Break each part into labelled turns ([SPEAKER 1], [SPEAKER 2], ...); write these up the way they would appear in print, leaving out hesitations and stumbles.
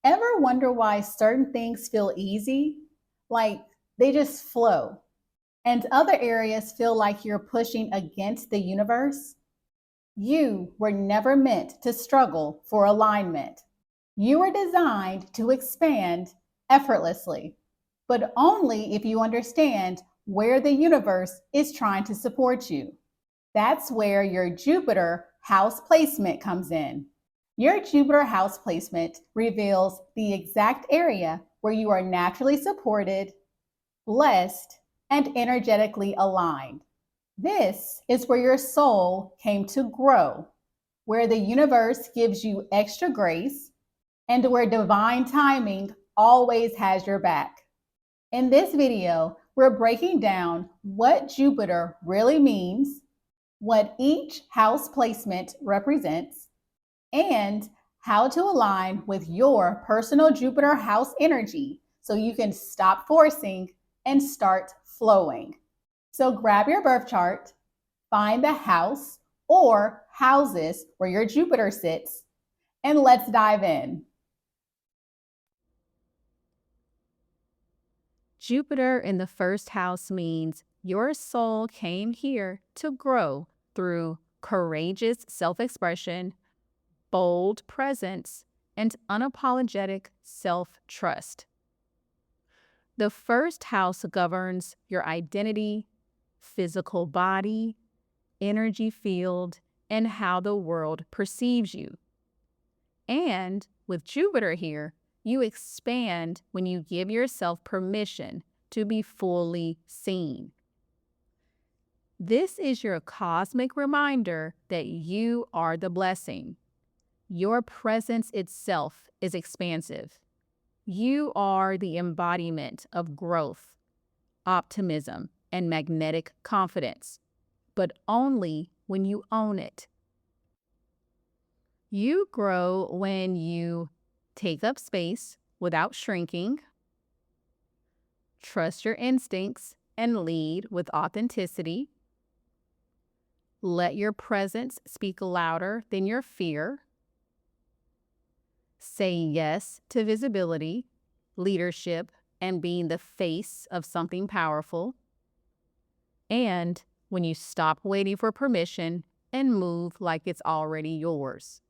[SPEAKER 1] Ever wonder why certain things feel easy? Like they just flow, and other areas feel like you're pushing against the universe? You were never meant to struggle for alignment. You were designed to expand effortlessly, but only if you understand where the universe is trying to support you. That's where your Jupiter house placement comes in. Your Jupiter house placement reveals the exact area where you are naturally supported, blessed, and energetically aligned. This is where your soul came to grow, where the universe gives you extra grace, and where divine timing always has your back. In this video, we're breaking down what Jupiter really means, what each house placement represents, and how to align with your personal Jupiter house energy so you can stop forcing and start flowing. So grab your birth chart, find the house or houses where your Jupiter sits, and let's dive in.
[SPEAKER 2] Jupiter in the first house means your soul came here to grow through courageous self-expression, bold presence, and unapologetic self-trust. The first house governs your identity, physical body, energy field, and how the world perceives you. And with Jupiter here, you expand when you give yourself permission to be fully seen. This is your cosmic reminder that you are the blessing. Your presence itself is expansive. You are the embodiment of growth, optimism, and magnetic confidence, but only when you own it. You grow when you take up space without shrinking, trust your instincts and lead with authenticity, let your presence speak louder than your fear, say yes to visibility, leadership, and being the face of something powerful, and when you stop waiting for permission and move like it's already yours.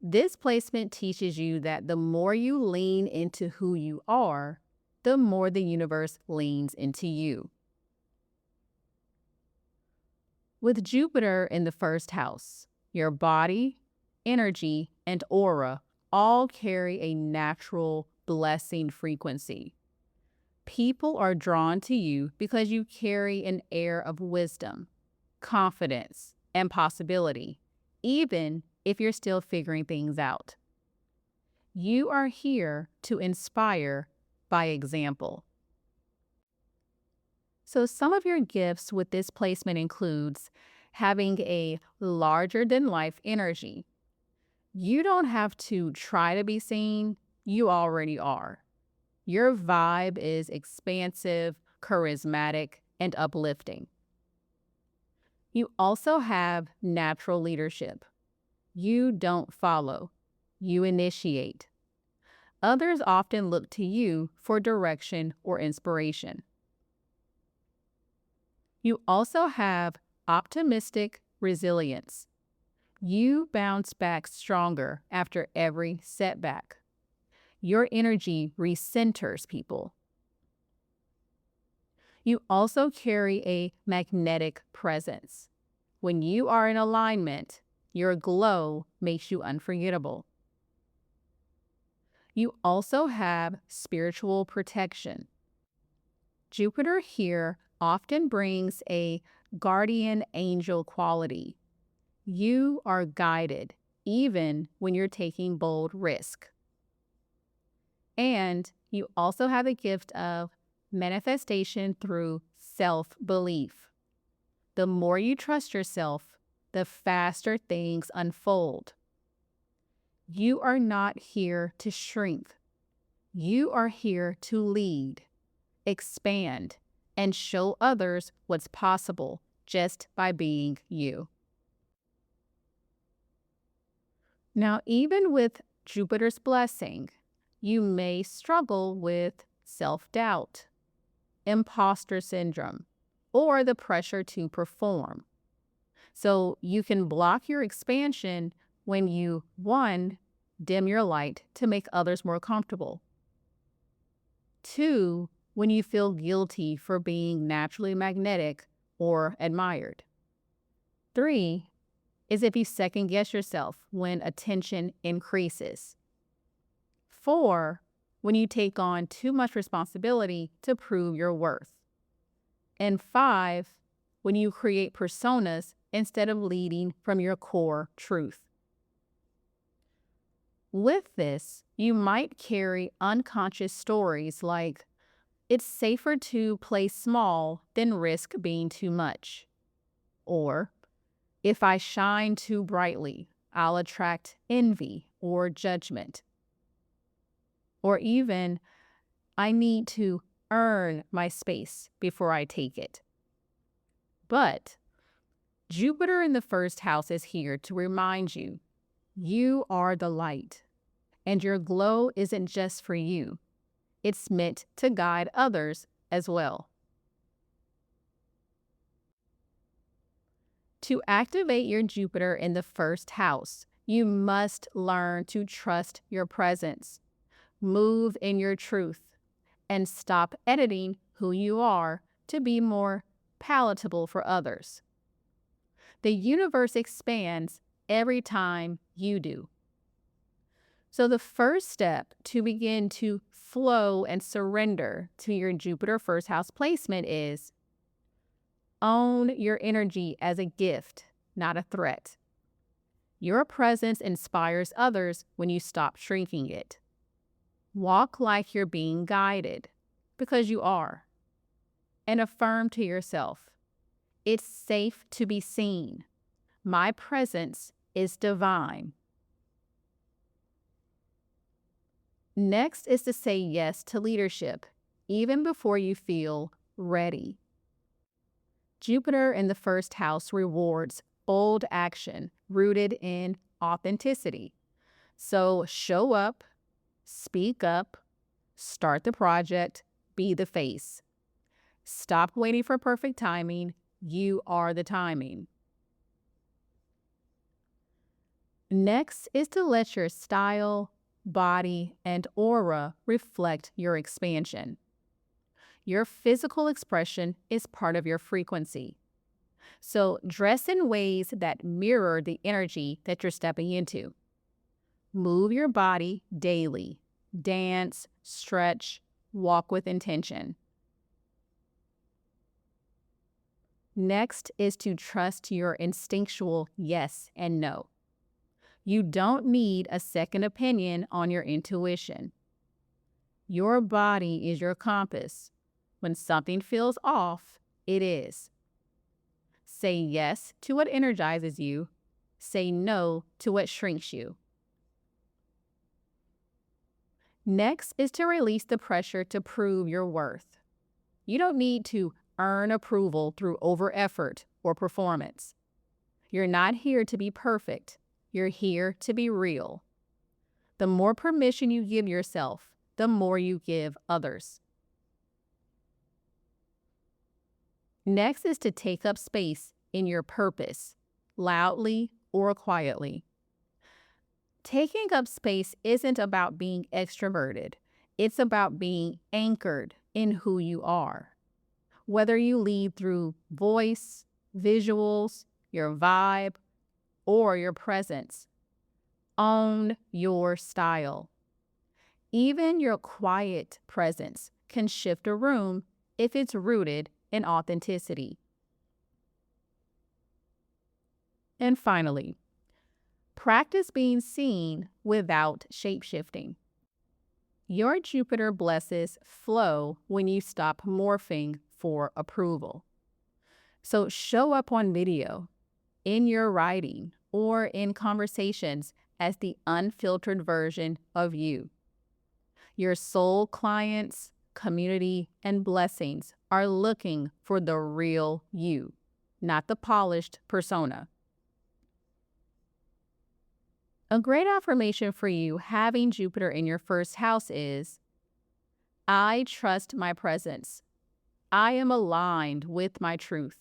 [SPEAKER 2] This placement teaches you that the more you lean into who you are, the more the universe leans into you. With Jupiter in the first house, your body, energy, and aura all carry a natural blessing frequency. People are drawn to you because you carry an air of wisdom, confidence, and possibility, even if you're still figuring things out. You are here to inspire by example. So some of your gifts with this placement includes having a larger-than-life energy. You don't have to try to be seen, you already are. Your vibe is expansive, charismatic, and uplifting. You also have natural leadership. You don't follow, you initiate. Others often look to you for direction or inspiration. You also have optimistic resilience. You bounce back stronger after every setback. Your energy recenters people. You also carry a magnetic presence. When you are in alignment, your glow makes you unforgettable. You also have spiritual protection. Jupiter here often brings a guardian angel quality. You are guided even when you're taking bold risk. And you also have the gift of manifestation through self-belief. The more you trust yourself, the faster things unfold. You are not here to shrink. You are here to lead, expand, and show others what's possible just by being you. Now, even with Jupiter's blessing, you may struggle with self-doubt, imposter syndrome, or the pressure to perform. So you can block your expansion when you, 1, dim your light to make others more comfortable. 2, when you feel guilty for being naturally magnetic or admired. 3 is if you second guess yourself when attention increases. 4, when you take on too much responsibility to prove your worth. And 5, when you create personas instead of leading from your core truth. With this, you might carry unconscious stories like, it's safer to play small than risk being too much. Or, if I shine too brightly, I'll attract envy or judgment. Or even, I need to earn my space before I take it. But Jupiter in the first house is here to remind you, you are the light, and your glow isn't just for you. It's meant to guide others as well. To activate your Jupiter in the first house, you must learn to trust your presence, move in your truth, and stop editing who you are to be more palatable for others. The universe expands every time you do. So the first step to begin to flow and surrender to your Jupiter first house placement is own your energy as a gift, not a threat. Your presence inspires others when you stop shrinking it. Walk like you're being guided, because you are. And affirm to yourself, it's safe to be seen. My presence is divine. Next is to say yes to leadership, even before you feel ready. Jupiter in the first house rewards bold action rooted in authenticity. So show up, speak up, start the project, be the face. Stop waiting for perfect timing. You are the timing. Next is to let your style, body, and aura reflect your expansion. Your physical expression is part of your frequency. So dress in ways that mirror the energy that you're stepping into. Move your body daily. Dance, stretch, walk with intention. Next is to trust your instinctual yes and no. You don't need a second opinion on your intuition. Your body is your compass. When something feels off, it is. Say yes to what energizes you. Say no to what shrinks you. Next is to release the pressure to prove your worth. You don't need to earn approval through over-effort or performance. You're not here to be perfect. You're here to be real. The more permission you give yourself, the more you give others. Next is to take up space in your purpose, loudly or quietly. Taking up space isn't about being extroverted. It's about being anchored in who you are. Whether you lead through voice, visuals, your vibe, or your presence, own your style. Even your quiet presence can shift a room if it's rooted in authenticity. And finally, practice being seen without shapeshifting. Your Jupiter blesses flow when you stop morphing for approval. So show up on video, in your writing, or in conversations as the unfiltered version of you. Your soul clients, community, and blessings are looking for the real you, not the polished persona. A great affirmation for you having Jupiter in your first house is, I trust my presence. I am aligned with my truth,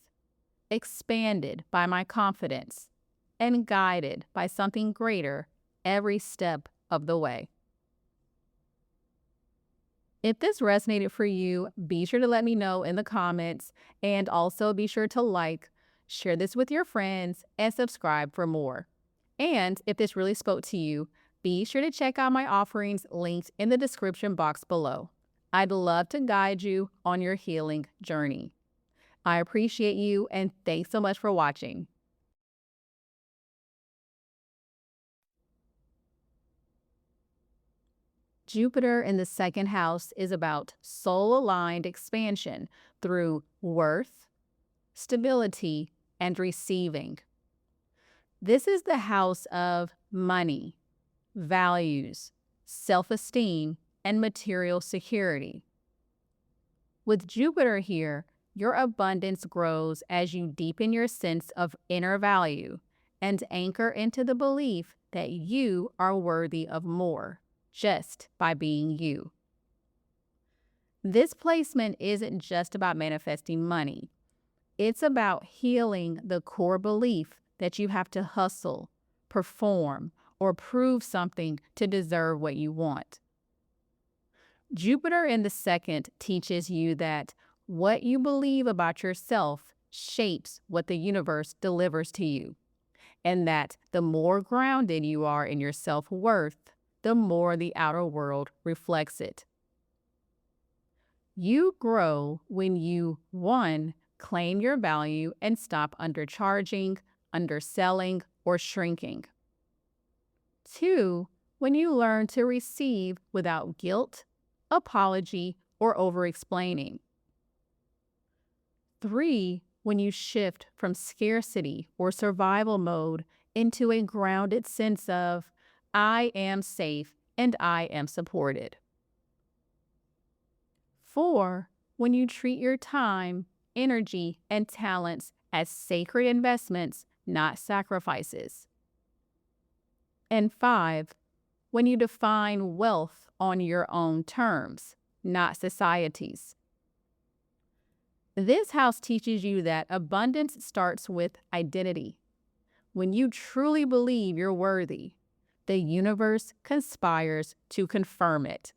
[SPEAKER 2] expanded by my confidence, and guided by something greater every step of the way. If this resonated for you, be sure to let me know in the comments, and also be sure to like, share this with your friends, and subscribe for more. And if this really spoke to you, be sure to check out my offerings linked in the description box below. I'd love to guide you on your healing journey. I appreciate you, and thanks so much for watching. Jupiter in the second house is about soul-aligned expansion through worth, stability, and receiving. This is the house of money, values, self-esteem, and material security. With Jupiter here, your abundance grows as you deepen your sense of inner value and anchor into the belief that you are worthy of more just by being you. This placement isn't just about manifesting money. It's about healing the core belief that you have to hustle, perform, or prove something to deserve what you want. Jupiter in the second teaches you that what you believe about yourself shapes what the universe delivers to you, and that the more grounded you are in your self-worth, the more the outer world reflects it. You grow when you, 1, claim your value and stop undercharging, underselling, or shrinking. 2, when you learn to receive without guilt, apology, or over-explaining. 3, when you shift from scarcity or survival mode into a grounded sense of, I am safe and I am supported. 4, when you treat your time, energy, and talents as sacred investments, not sacrifices. And 5, when you define wealth on your own terms, not society's. This house teaches you that abundance starts with identity. When you truly believe you're worthy, the universe conspires to confirm it.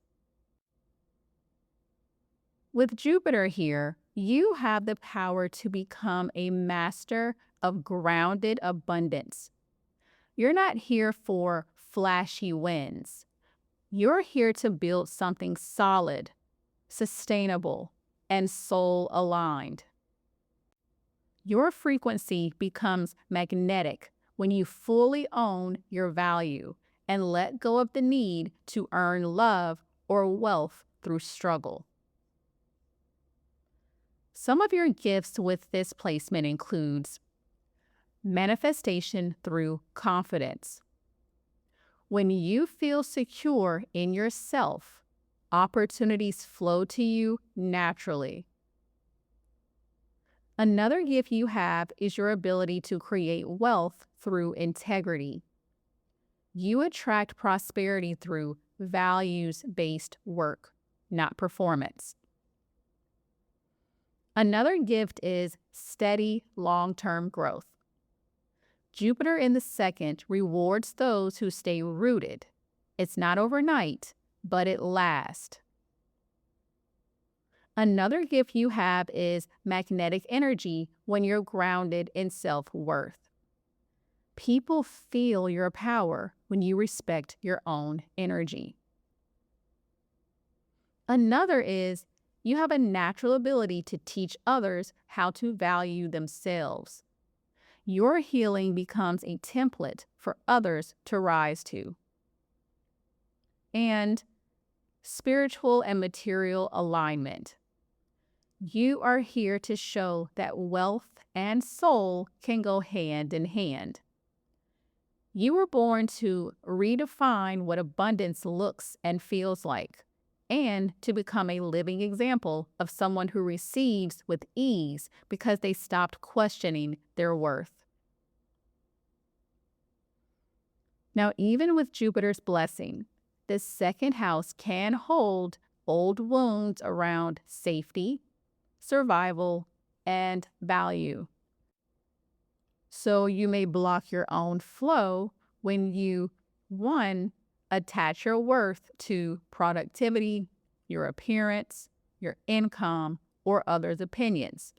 [SPEAKER 2] With Jupiter here, you have the power to become a master of grounded abundance. You're not here for flashy wins. You're here to build something solid, sustainable, and soul-aligned. Your frequency becomes magnetic when you fully own your value and let go of the need to earn love or wealth through struggle. Some of your gifts with this placement includes manifestation through confidence. When you feel secure in yourself, opportunities flow to you naturally. Another gift you have is your ability to create wealth through integrity. You attract prosperity through values-based work, not performance. Another gift is steady, long-term growth. Jupiter in the second rewards those who stay rooted. It's not overnight, but it lasts. Another gift you have is magnetic energy when you're grounded in self-worth. People feel your power when you respect your own energy. Another is you have a natural ability to teach others how to value themselves. Your healing becomes a template for others to rise to. And spiritual and material alignment. You are here to show that wealth and soul can go hand in hand. You were born to redefine what abundance looks and feels like, and to become a living example of someone who receives with ease because they stopped questioning their worth. Now, even with Jupiter's blessing, the second house can hold old wounds around safety, survival, and value. So you may block your own flow when you, one, attach your worth to productivity, your appearance, your income, or others' opinions.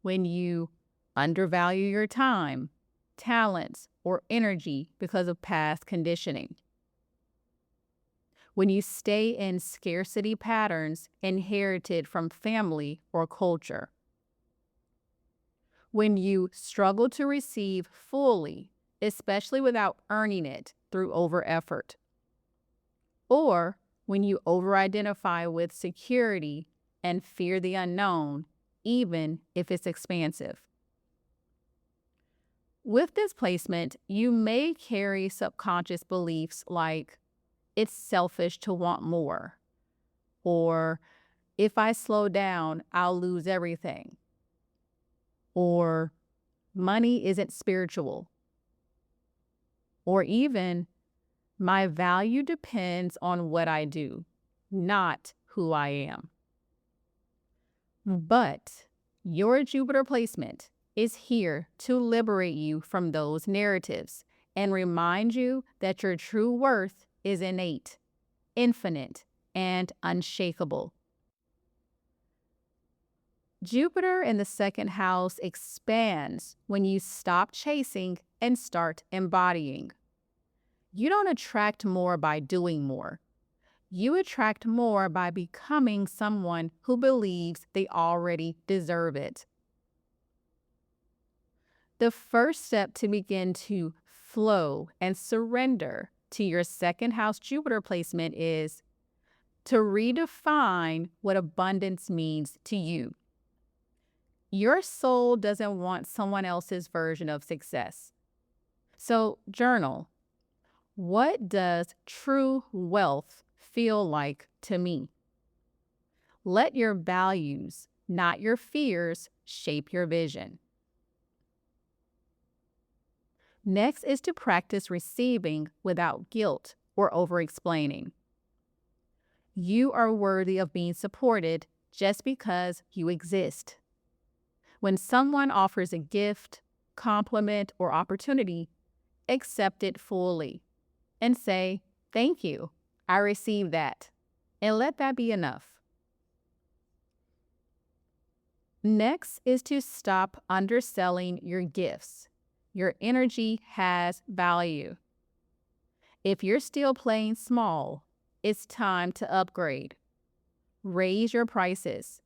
[SPEAKER 2] When you undervalue your time, talents, or energy because of past conditioning. When you stay in scarcity patterns inherited from family or culture. When you struggle to receive fully, especially without earning it through over-effort. Or when you over-identify with security and fear the unknown, even if it's expansive. With this placement, you may carry subconscious beliefs like, it's selfish to want more, or if I slow down, I'll lose everything, or money isn't spiritual, or even my value depends on what I do, not who I am. But your Jupiter placement is here to liberate you from those narratives and remind you that your true worth is innate, infinite, and unshakable. Jupiter in the second house expands when you stop chasing and start embodying. You don't attract more by doing more. You attract more by becoming someone who believes they already deserve it. The first step to begin to flow and surrender to your second house Jupiter placement is to redefine what abundance means to you. Your soul doesn't want someone else's version of success. So journal. What does true wealth feel like to me? Let your values, not your fears, shape your vision. Next is to practice receiving without guilt or over-explaining. You are worthy of being supported just because you exist. When someone offers a gift, compliment, or opportunity, accept it fully and say, "Thank you, I received that," and let that be enough. Next is to stop underselling your gifts. Your energy has value. If you're still playing small, it's time to upgrade. Raise your prices.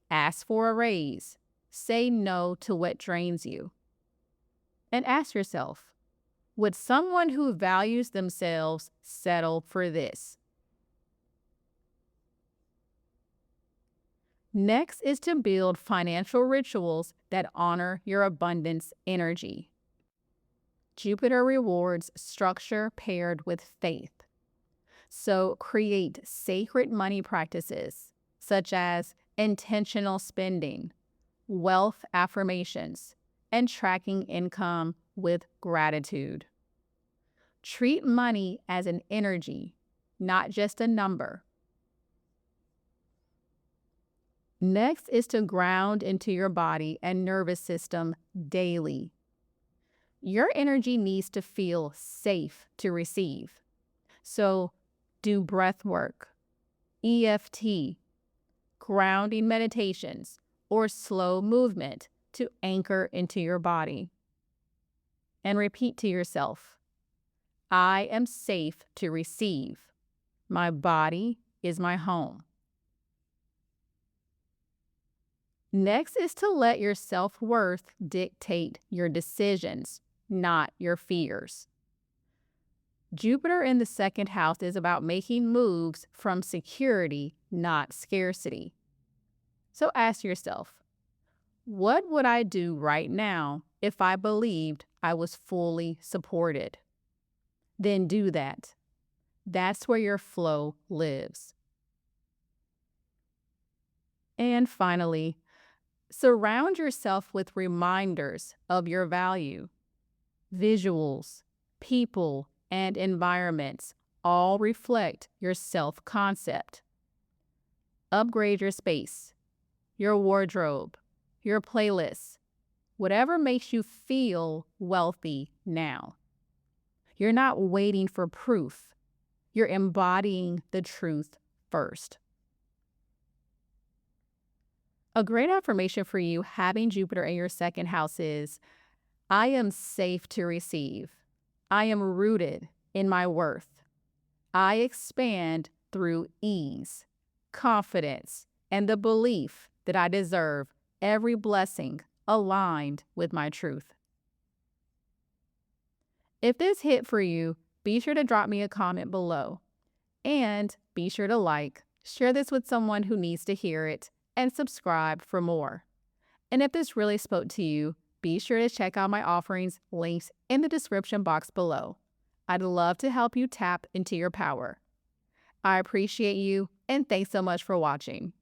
[SPEAKER 2] Ask for a raise. Say no to what drains you. And ask yourself, would someone who values themselves settle for this? Next is to build financial rituals that honor your abundance energy. Jupiter rewards structure paired with faith. So create sacred money practices such as intentional spending, wealth affirmations, and tracking income with gratitude. Treat money as an energy, not just a number. Next is to ground into your body and nervous system daily. Your energy needs to feel safe to receive. So do breath work, EFT, grounding meditations, or slow movement to anchor into your body. And repeat to yourself, I am safe to receive. My body is my home. Next is to let your self-worth dictate your decisions, not your fears. Jupiter in the second house is about making moves from security, not scarcity. So ask yourself, what would I do right now if I believed I was fully supported? Then do that. That's where your flow lives. And finally, surround yourself with reminders of your value. Visuals, people, and environments all reflect your self-concept. Upgrade your space, your wardrobe, your playlists, whatever makes you feel wealthy now. You're not waiting for proof. You're embodying the truth first. A great affirmation for you having Jupiter in your second house is, I am safe to receive. I am rooted in my worth. I expand through ease, confidence, and the belief that I deserve every blessing aligned with my truth. If this hit for you, be sure to drop me a comment below. And be sure to like, share this with someone who needs to hear it, and subscribe for more. And if this really spoke to you, be sure to check out my offerings links in the description box below. I'd love to help you tap into your power. I appreciate you, and thanks so much for watching.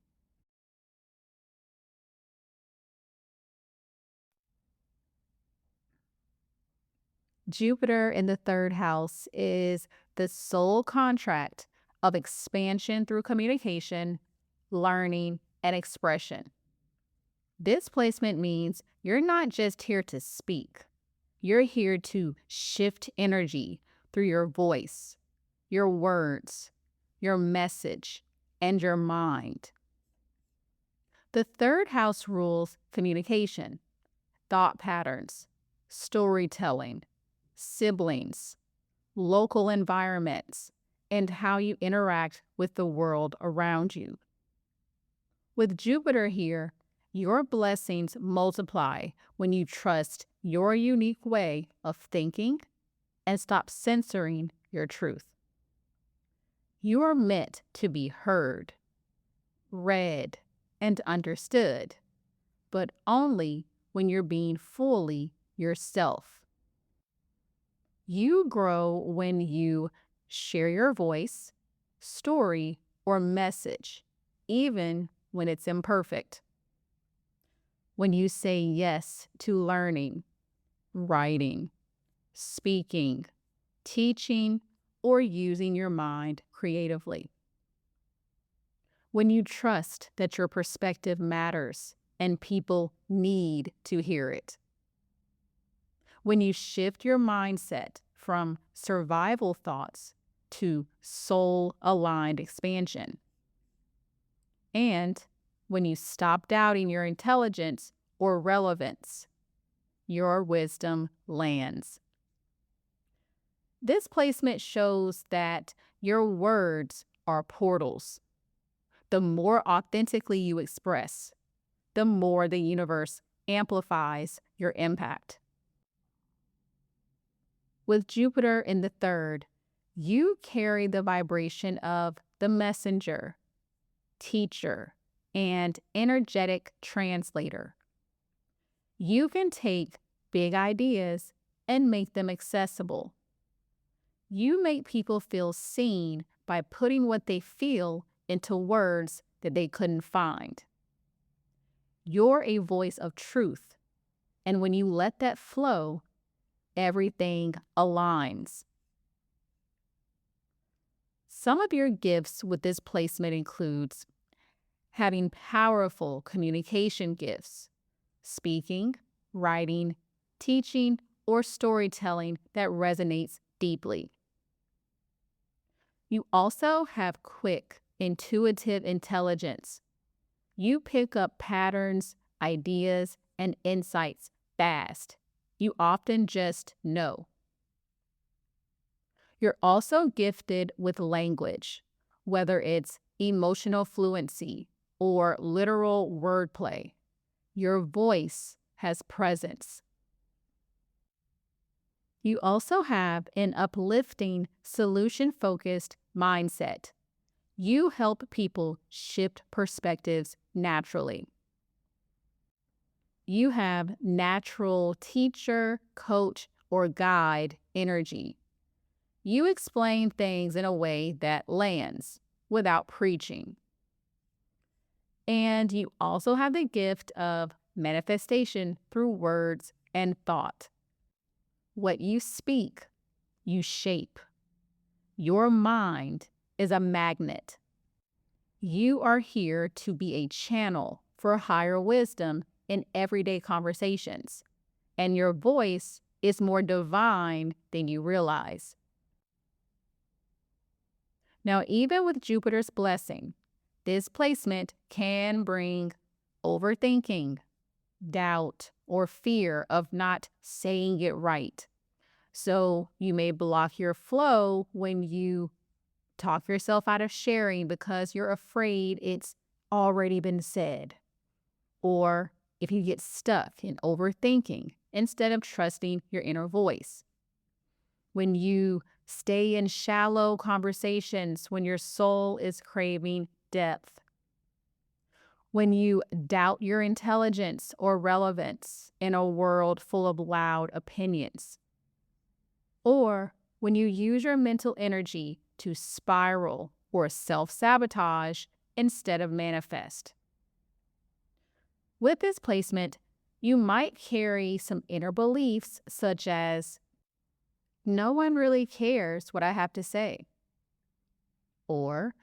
[SPEAKER 2] Jupiter in the third house is the soul contract of expansion through communication, learning, and expression. This placement means you're not just here to speak. You're here to shift energy through your voice, your words, your message, and your mind. The third house rules communication, thought patterns, storytelling, siblings, local environments, and how you interact with the world around you. With Jupiter here, your blessings multiply when you trust your unique way of thinking and stop censoring your truth. You are meant to be heard, read, and understood, but only when you're being fully yourself. You grow when you share your voice, story, or message, even when it's imperfect. When you say yes to learning, writing, speaking, teaching, or using your mind creatively. When you trust that your perspective matters and people need to hear it. When you shift your mindset from survival thoughts to soul-aligned expansion. And when you stop doubting your intelligence or relevance, your wisdom lands. This placement shows that your words are portals. The more authentically you express, the more the universe amplifies your impact. With Jupiter in the third, you carry the vibration of the messenger, teacher, and energetic translator. You can take big ideas and make them accessible. You make people feel seen by putting what they feel into words that they couldn't find. You're a voice of truth, and when you let that flow, everything aligns. Some of your gifts with this placement includes having powerful communication gifts, speaking, writing, teaching, or storytelling that resonates deeply. You also have quick, intuitive intelligence. You pick up patterns, ideas, and insights fast. You often just know. You're also gifted with language, whether it's emotional fluency or literal wordplay. Your voice has presence. You also have an uplifting, solution-focused mindset. You help people shift perspectives naturally. You have natural teacher, coach, or guide energy. You explain things in a way that lands without preaching. And you also have the gift of manifestation through words and thought. What you speak you shape. Your mind is a magnet. You are here to be a channel for higher wisdom in everyday conversations, and your voice is more divine than you realize. Now, even with Jupiter's blessing, this placement can bring overthinking, doubt, or fear of not saying it right. So you may block your flow when you talk yourself out of sharing because you're afraid it's already been said. Or if you get stuck in overthinking instead of trusting your inner voice. When you stay in shallow conversations when your soul is craving depth. When you doubt your intelligence or relevance in a world full of loud opinions. Or when you use your mental energy to spiral or self-sabotage instead of manifest. With this placement, you might carry some inner beliefs such as, no one really cares what I have to say. Or,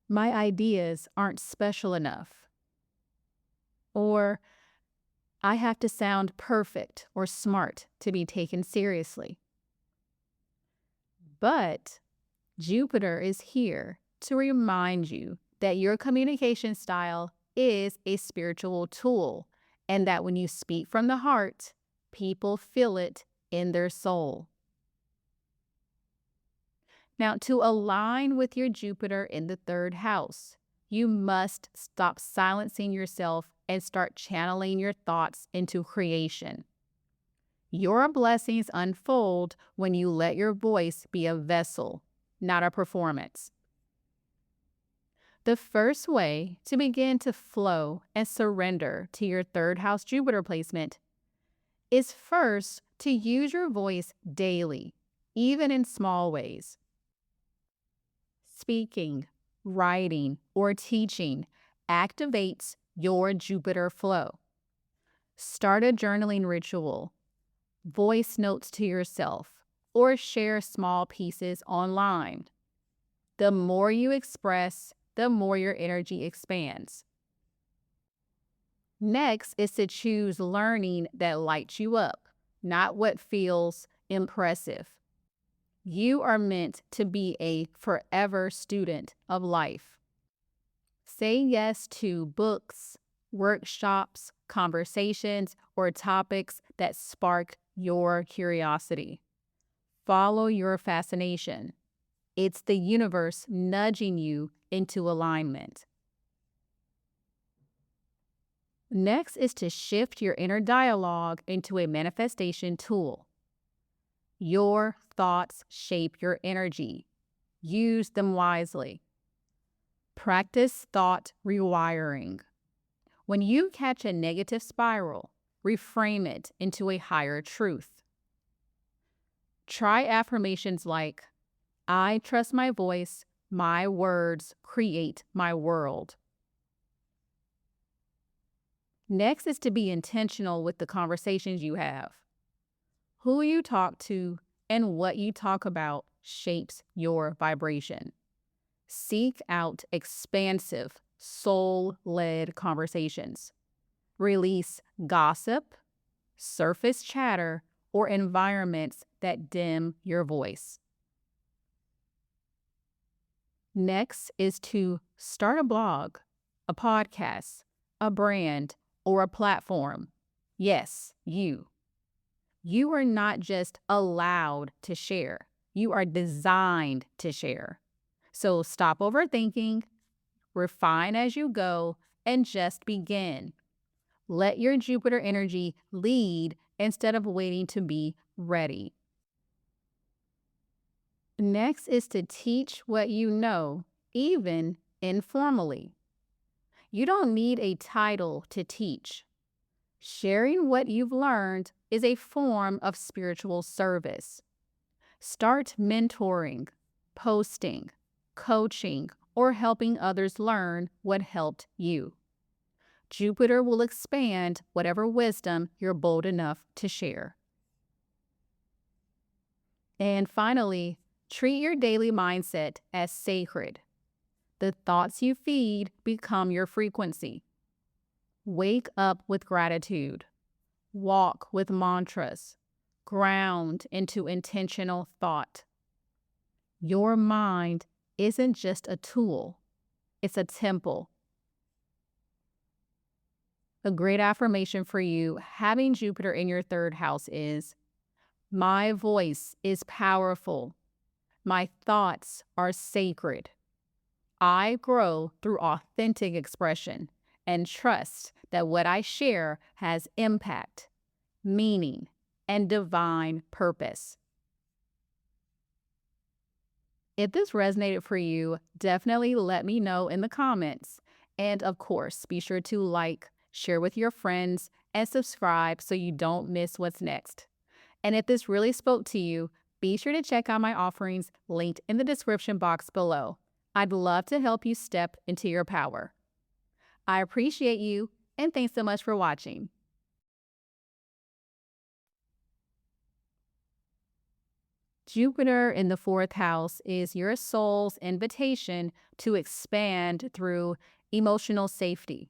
[SPEAKER 2] my ideas aren't special enough. Or, I have to sound perfect or smart to be taken seriously. But Jupiter is here to remind you that your communication style is a spiritual tool, and that when you speak from the heart, people feel it in their soul. Now, to align with your Jupiter in the third house, you must stop silencing yourself and start channeling your thoughts into creation. Your blessings unfold when you let your voice be a vessel, not a performance. The first way to begin to flow and surrender to your third house Jupiter placement is first to use your voice daily, even in small ways. Speaking, writing, or teaching activates your Jupiter flow. Start a journaling ritual, voice notes to yourself, or share small pieces online. The more you express, the more your energy expands. Next is to choose learning that lights you up, not what feels impressive. You are meant to be a forever student of life. Say yes to books, workshops, conversations, or topics that spark your curiosity. Follow your fascination. It's the universe nudging you into alignment. Next is to shift your inner dialogue into a manifestation tool. Your thoughts shape your energy. Use them wisely. Practice thought rewiring. When you catch a negative spiral, reframe it into a higher truth. Try affirmations like, I trust my voice, my words create my world. Next is to be intentional with the conversations you have. Who you talk to and what you talk about shapes your vibration. Seek out expansive, soul-led conversations. Release gossip, surface chatter, or environments that dim your voice. Next is to start a blog, a podcast, a brand, or a platform. Yes, you. You are not just allowed to share. You are designed to share. So stop overthinking, refine as you go, and just begin. Let your Jupiter energy lead instead of waiting to be ready. Next is to teach what you know, even informally. You don't need a title to teach. Sharing what you've learned is a form of spiritual service. Start mentoring, posting, coaching, or helping others learn what helped you. Jupiter will expand whatever wisdom you're bold enough to share. And finally, treat your daily mindset as sacred. The thoughts you feed become your frequency. Wake up with gratitude. Walk with mantras. Ground into intentional thought. Your mind isn't just a tool, it's a temple. A great affirmation for you having Jupiter in your third house is, my voice is powerful. My thoughts are sacred. I grow through authentic expression and trust that what I share has impact, meaning, and divine purpose. If this resonated for you, definitely let me know in the comments. And of course, be sure to like, share with your friends, and subscribe so you don't miss what's next. And if this really spoke to you, be sure to check out my offerings linked in the description box below. I'd love to help you step into your power. I appreciate you, and thanks so much for watching. Jupiter in the fourth house is your soul's invitation to expand through emotional safety,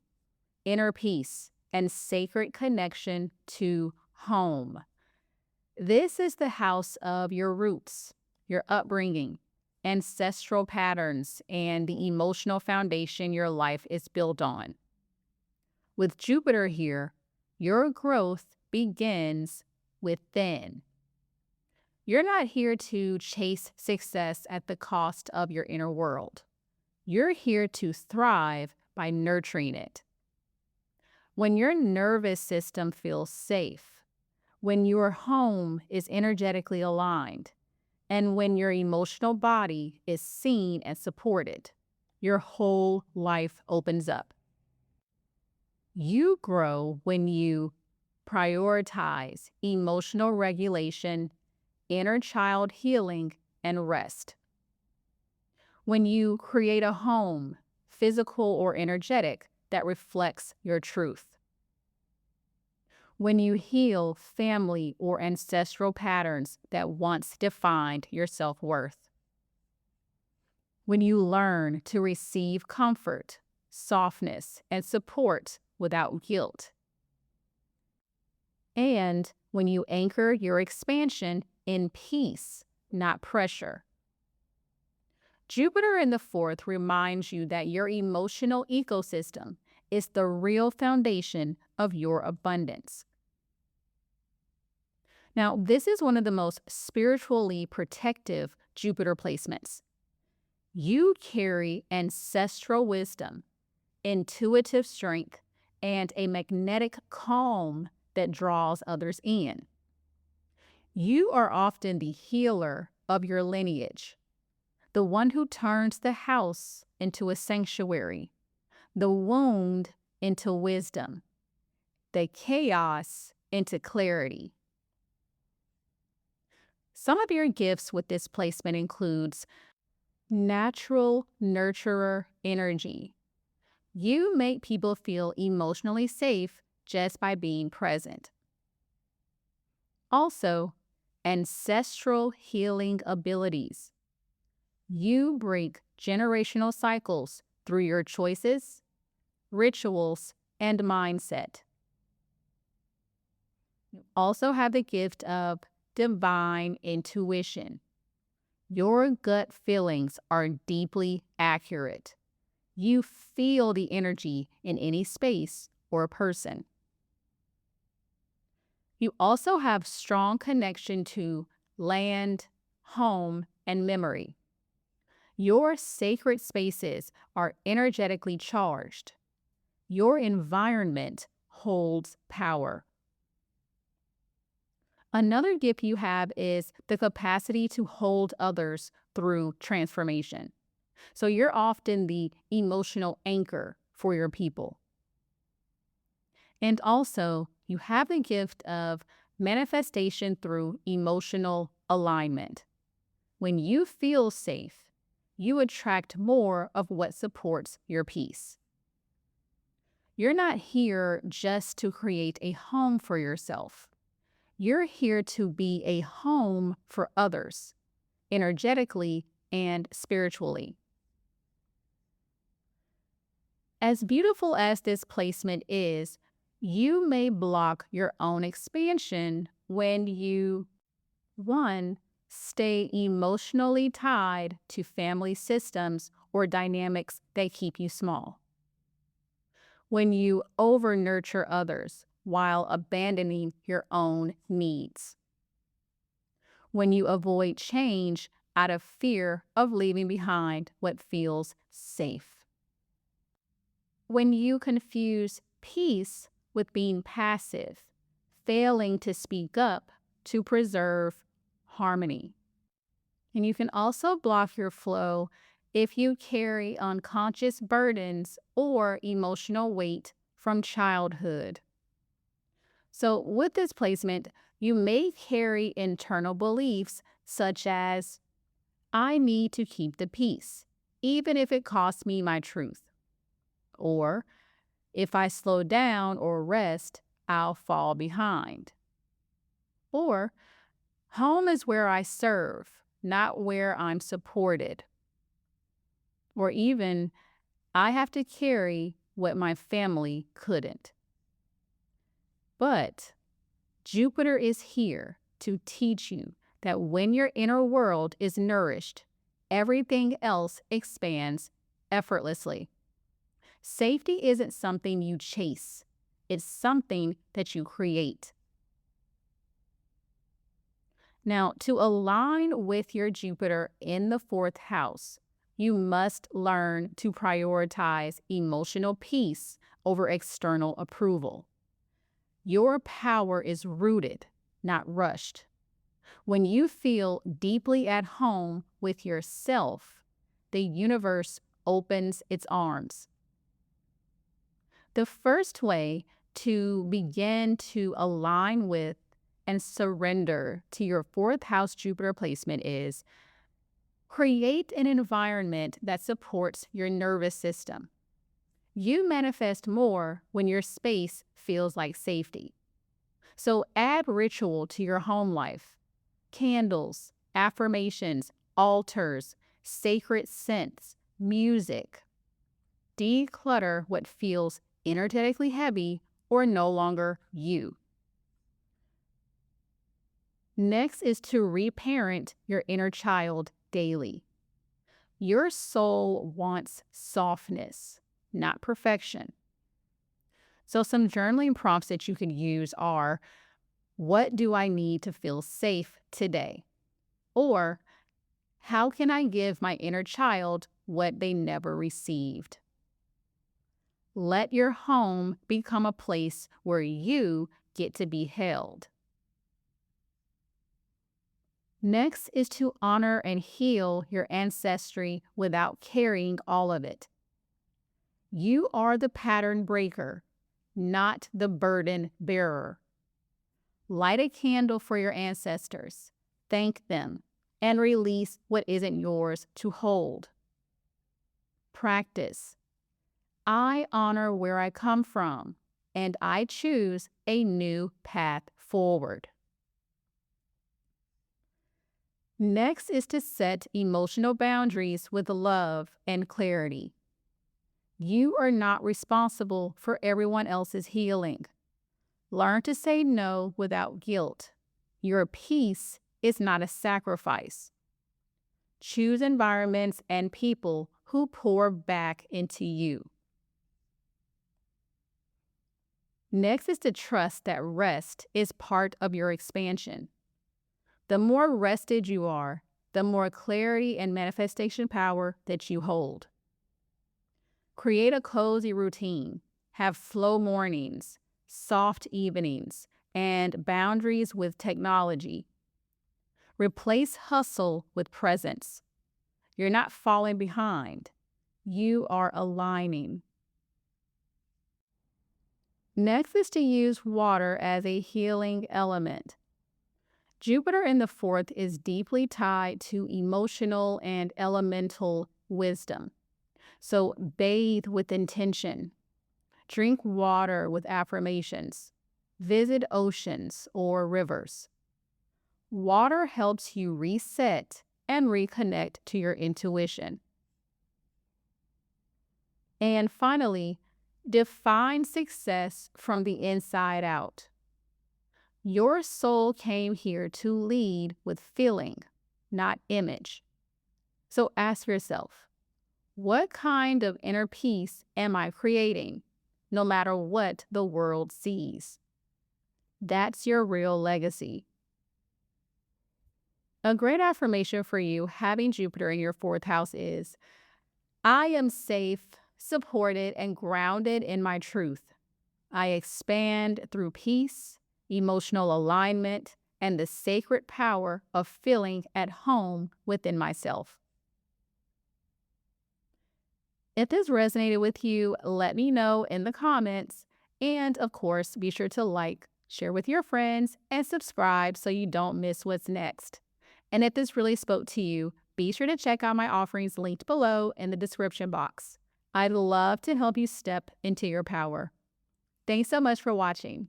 [SPEAKER 2] inner peace, and sacred connection to home. This is the house of your roots, your upbringing, ancestral patterns, and the emotional foundation your life is built on. With Jupiter here, your growth begins within. You're not here to chase success at the cost of your inner world. You're here to thrive by nurturing it. When your nervous system feels safe, when your home is energetically aligned, and when your emotional body is seen and supported, your whole life opens up. You grow when you prioritize emotional regulation, inner child healing, and rest. When you create a home, physical or energetic, that reflects your truth. When you heal family or ancestral patterns that once defined your self-worth. When you learn to receive comfort, softness, and support without guilt. And when you anchor your expansion in peace, not pressure. Jupiter in the fourth reminds you that your emotional ecosystem is the real foundation of your abundance. Now, this is one of the most spiritually protective Jupiter placements. You carry ancestral wisdom, intuitive strength, and a magnetic calm that draws others in. You are often the healer of your lineage, the one who turns the house into a sanctuary, the wound into wisdom, the chaos into clarity. Some of your gifts with this placement includes natural nurturer energy. You make people feel emotionally safe just by being present. Also, ancestral healing abilities. You break generational cycles through your choices, rituals, and mindset. You also have the gift of divine intuition. Your gut feelings are deeply accurate. You feel the energy in any space or person. You also have strong connection to land, home, and memory. Your sacred spaces are energetically charged. Your environment holds power. Another gift you have is the capacity to hold others through transformation. So you're often the emotional anchor for your people. And also, you have the gift of manifestation through emotional alignment. When you feel safe, you attract more of what supports your peace. You're not here just to create a home for yourself. You're here to be a home for others, energetically and spiritually. As beautiful as this placement is, you may block your own expansion when you, one, stay emotionally tied to family systems or dynamics that keep you small. When you over-nurture others while abandoning your own needs. When you avoid change out of fear of leaving behind what feels safe. When you confuse peace with being passive, failing to speak up to preserve harmony. And you can also block your flow if you carry unconscious burdens or emotional weight from childhood. So with this placement, you may carry internal beliefs such as, I need to keep the peace, even if it costs me my truth. Or, if I slow down or rest, I'll fall behind. Or, home is where I serve, not where I'm supported. Or even, I have to carry what my family couldn't. But Jupiter is here to teach you that when your inner world is nourished, everything else expands effortlessly. Safety isn't something you chase. It's something that you create. Now, to align with your Jupiter in the 4th house, you must learn to prioritize emotional peace over external approval. Your power is rooted, not rushed. When you feel deeply at home with yourself, the universe opens its arms. The first way to begin to align with and surrender to your 4th house Jupiter placement is create an environment that supports your nervous system. You manifest more when your space feels like safety. So add ritual to your home life. Candles, affirmations, altars, sacred scents, music. Declutter what feels energetically heavy or no longer you. Next is to reparent your inner child daily. Your soul wants softness, not perfection. So some journaling prompts that you could use are, what do I need to feel safe today? Or, how can I give my inner child what they never received? Let your home become a place where you get to be held. Next is to honor and heal your ancestry without carrying all of it. You are the pattern breaker, not the burden bearer. Light a candle for your ancestors, thank them, and release what isn't yours to hold. Practice. I honor where I come from, and I choose a new path forward. Next is to set emotional boundaries with love and clarity. You are not responsible for everyone else's healing. Learn to say no without guilt. Your peace is not a sacrifice. Choose environments and people who pour back into you. Next is to trust that rest is part of your expansion. The more rested you are, the more clarity and manifestation power that you hold. Create a cozy routine. Have slow mornings, soft evenings, and boundaries with technology. Replace hustle with presence. You're not falling behind. You are aligning. Next is to use water as a healing element. Jupiter in the 4th is deeply tied to emotional and elemental wisdom. So bathe with intention. Drink water with affirmations. Visit oceans or rivers. Water helps you reset and reconnect to your intuition. And finally, define success from the inside out. Your soul came here to lead with feeling, not image. So ask yourself, what kind of inner peace am I creating, no matter what the world sees? That's your real legacy. A great affirmation for you having Jupiter in your fourth house is, I am safe, supported, and grounded in my truth. I expand through peace, emotional alignment, and the sacred power of feeling at home within myself. If this resonated with you, let me know in the comments. And of course, be sure to like, share with your friends, and subscribe so you don't miss what's next. And if this really spoke to you, be sure to check out my offerings linked below in the description box. I'd love to help you step into your power. Thanks so much for watching.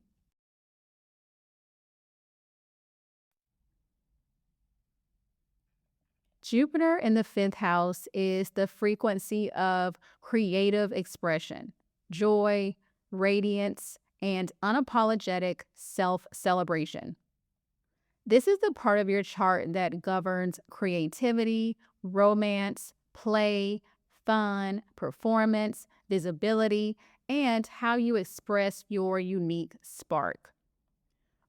[SPEAKER 2] Jupiter in the fifth house is the frequency of creative expression, joy, radiance, and unapologetic self-celebration. This is the part of your chart that governs creativity, romance, play, fun, performance, visibility, and how you express your unique spark.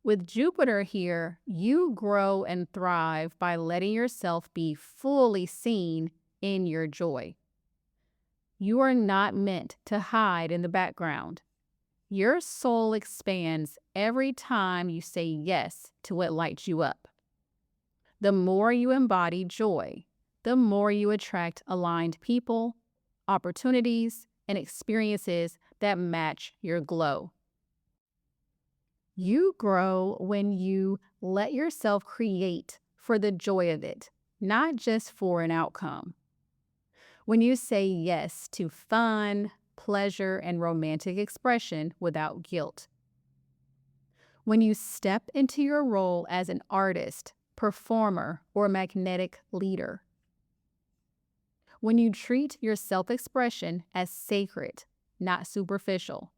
[SPEAKER 2] With Jupiter here, you grow and thrive by letting yourself be fully seen in your joy. You are not meant to hide in the background. Your soul expands every time you say yes to what lights you up. The more you embody joy, the more you attract aligned people, opportunities, and experiences that match your glow. You grow when you let yourself create for the joy of it, not just for an outcome. When you say yes to fun, pleasure, and romantic expression without guilt. When you step into your role as an artist, performer, or magnetic leader. When you treat your self-expression as sacred, not superficial.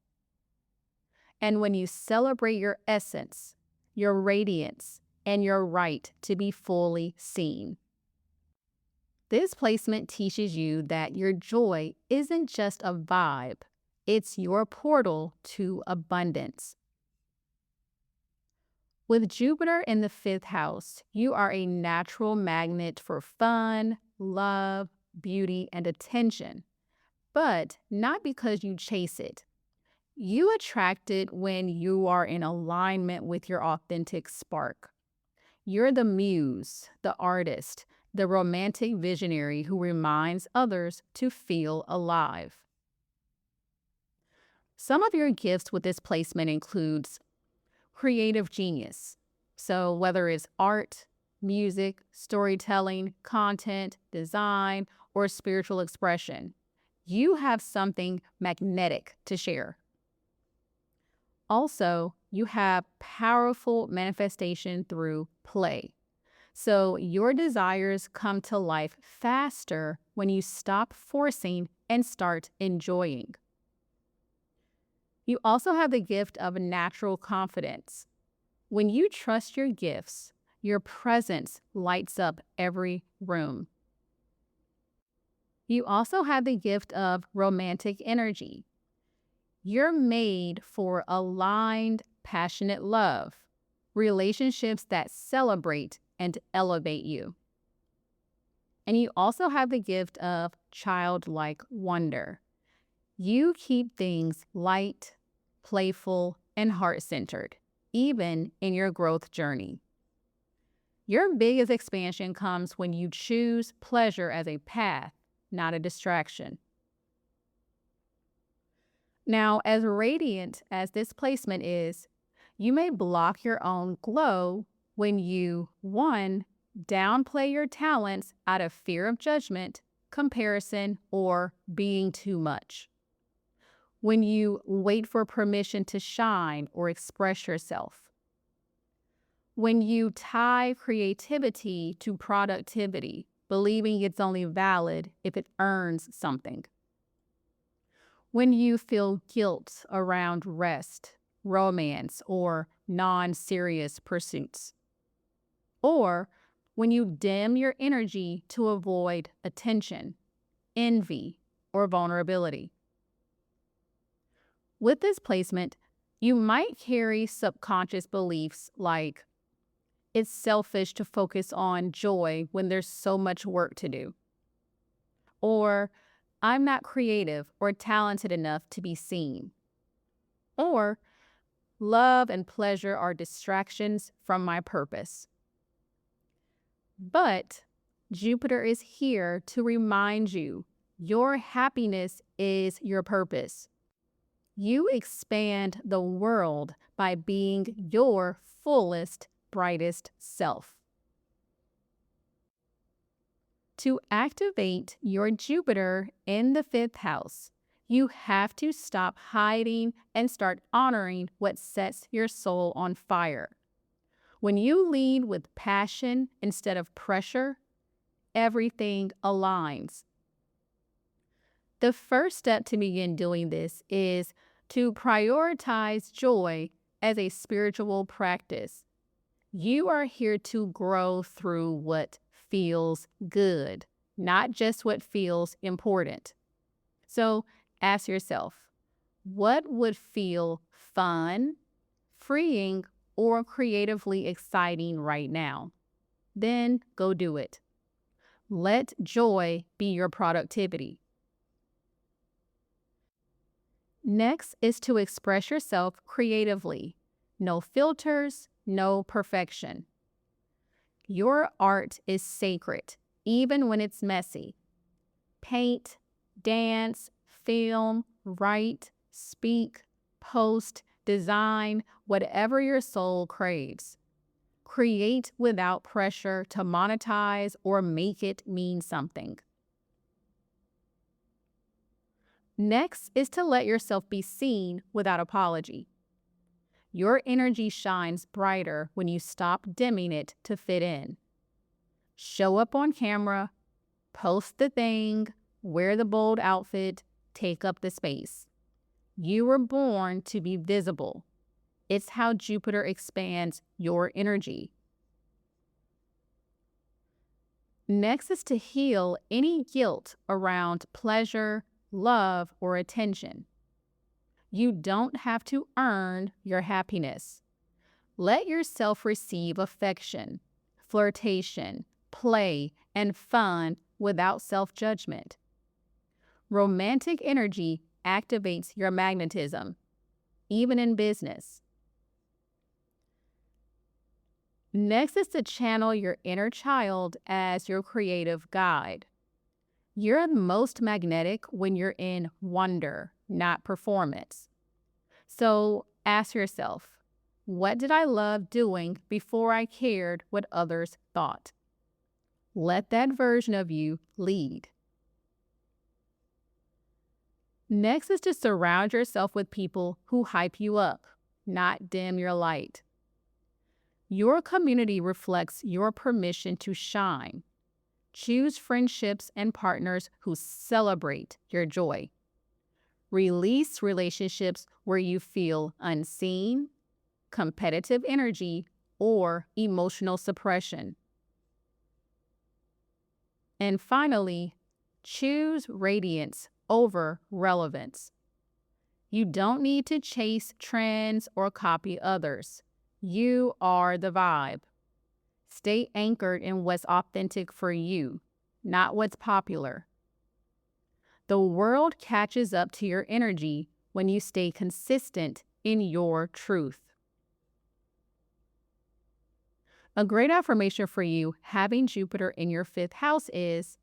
[SPEAKER 2] And when you celebrate your essence, your radiance, and your right to be fully seen. This placement teaches you that your joy isn't just a vibe, it's your portal to abundance. With Jupiter in the fifth house, you are a natural magnet for fun, love, beauty, and attention, but not because you chase it. You attract it when you are in alignment with your authentic spark. You're the muse, the artist, the romantic visionary who reminds others to feel alive. Some of your gifts with this placement includes creative genius. So whether it's art, music, storytelling, content, design, or spiritual expression, you have something magnetic to share. Also, you have powerful manifestation through play. So your desires come to life faster when you stop forcing and start enjoying. You also have the gift of natural confidence. When you trust your gifts, your presence lights up every room. You also have the gift of romantic energy. You're made for aligned, passionate love, relationships that celebrate and elevate you. And you also have the gift of childlike wonder. You keep things light, playful, and heart-centered, even in your growth journey. Your biggest expansion comes when you choose pleasure as a path, not a distraction. Now, as radiant as this placement is, you may block your own glow when you, 1, downplay your talents out of fear of judgment, comparison, or being too much. when you wait for permission to shine or express yourself, when you tie creativity to productivity, believing it's only valid if it earns something, when you feel guilt around rest, romance, or non-serious pursuits, or when you dim your energy to avoid attention, envy, or vulnerability. With this placement, you might carry subconscious beliefs like, it's selfish to focus on joy when there's so much work to do, or I'm not creative or talented enough to be seen, or love and pleasure are distractions from my purpose. But Jupiter is here to remind you your happiness is your purpose. You expand the world by being your fullest, brightest self. To activate your Jupiter in the 5th house, you have to stop hiding and start honoring what sets your soul on fire. When you lead with passion instead of pressure, everything aligns. The first step to begin doing this is to prioritize joy as a spiritual practice. You are here to grow through what feels good, not just what feels important. So ask yourself, what would feel fun, freeing, or creatively exciting right now? Then go do it. Let joy be your productivity. Next is to express yourself creatively. No filters, no perfection. Your art is sacred, even when it's messy. Paint, dance, film, write, speak, post, design, whatever your soul craves. Create without pressure to monetize or make it mean something. Next is to let yourself be seen without apology. Your energy shines brighter when you stop dimming it to fit in. Show up on camera, post the thing, wear the bold outfit, take up the space. You were born to be visible. It's how Jupiter expands your energy. Next is to heal any guilt around pleasure, love, or attention. You don't have to earn your happiness. Let yourself receive affection, flirtation, play, and fun without self-judgment. Romantic energy activates your magnetism, even in business. Next is to channel your inner child as your creative guide. You're most magnetic when you're in wonder, not performance. So ask yourself, what did I love doing before I cared what others thought? Let that version of you lead. Next is to surround yourself with people who hype you up, not dim your light. Your community reflects your permission to shine. Choose friendships and partners who celebrate your joy. Release relationships where you feel unseen, competitive energy, or emotional suppression. And finally, choose radiance over relevance. You don't need to chase trends or copy others. You are the vibe. Stay anchored in what's authentic for you, not what's popular. The world catches up to your energy when you stay consistent in your truth. A great affirmation for you having Jupiter in your 5th house is,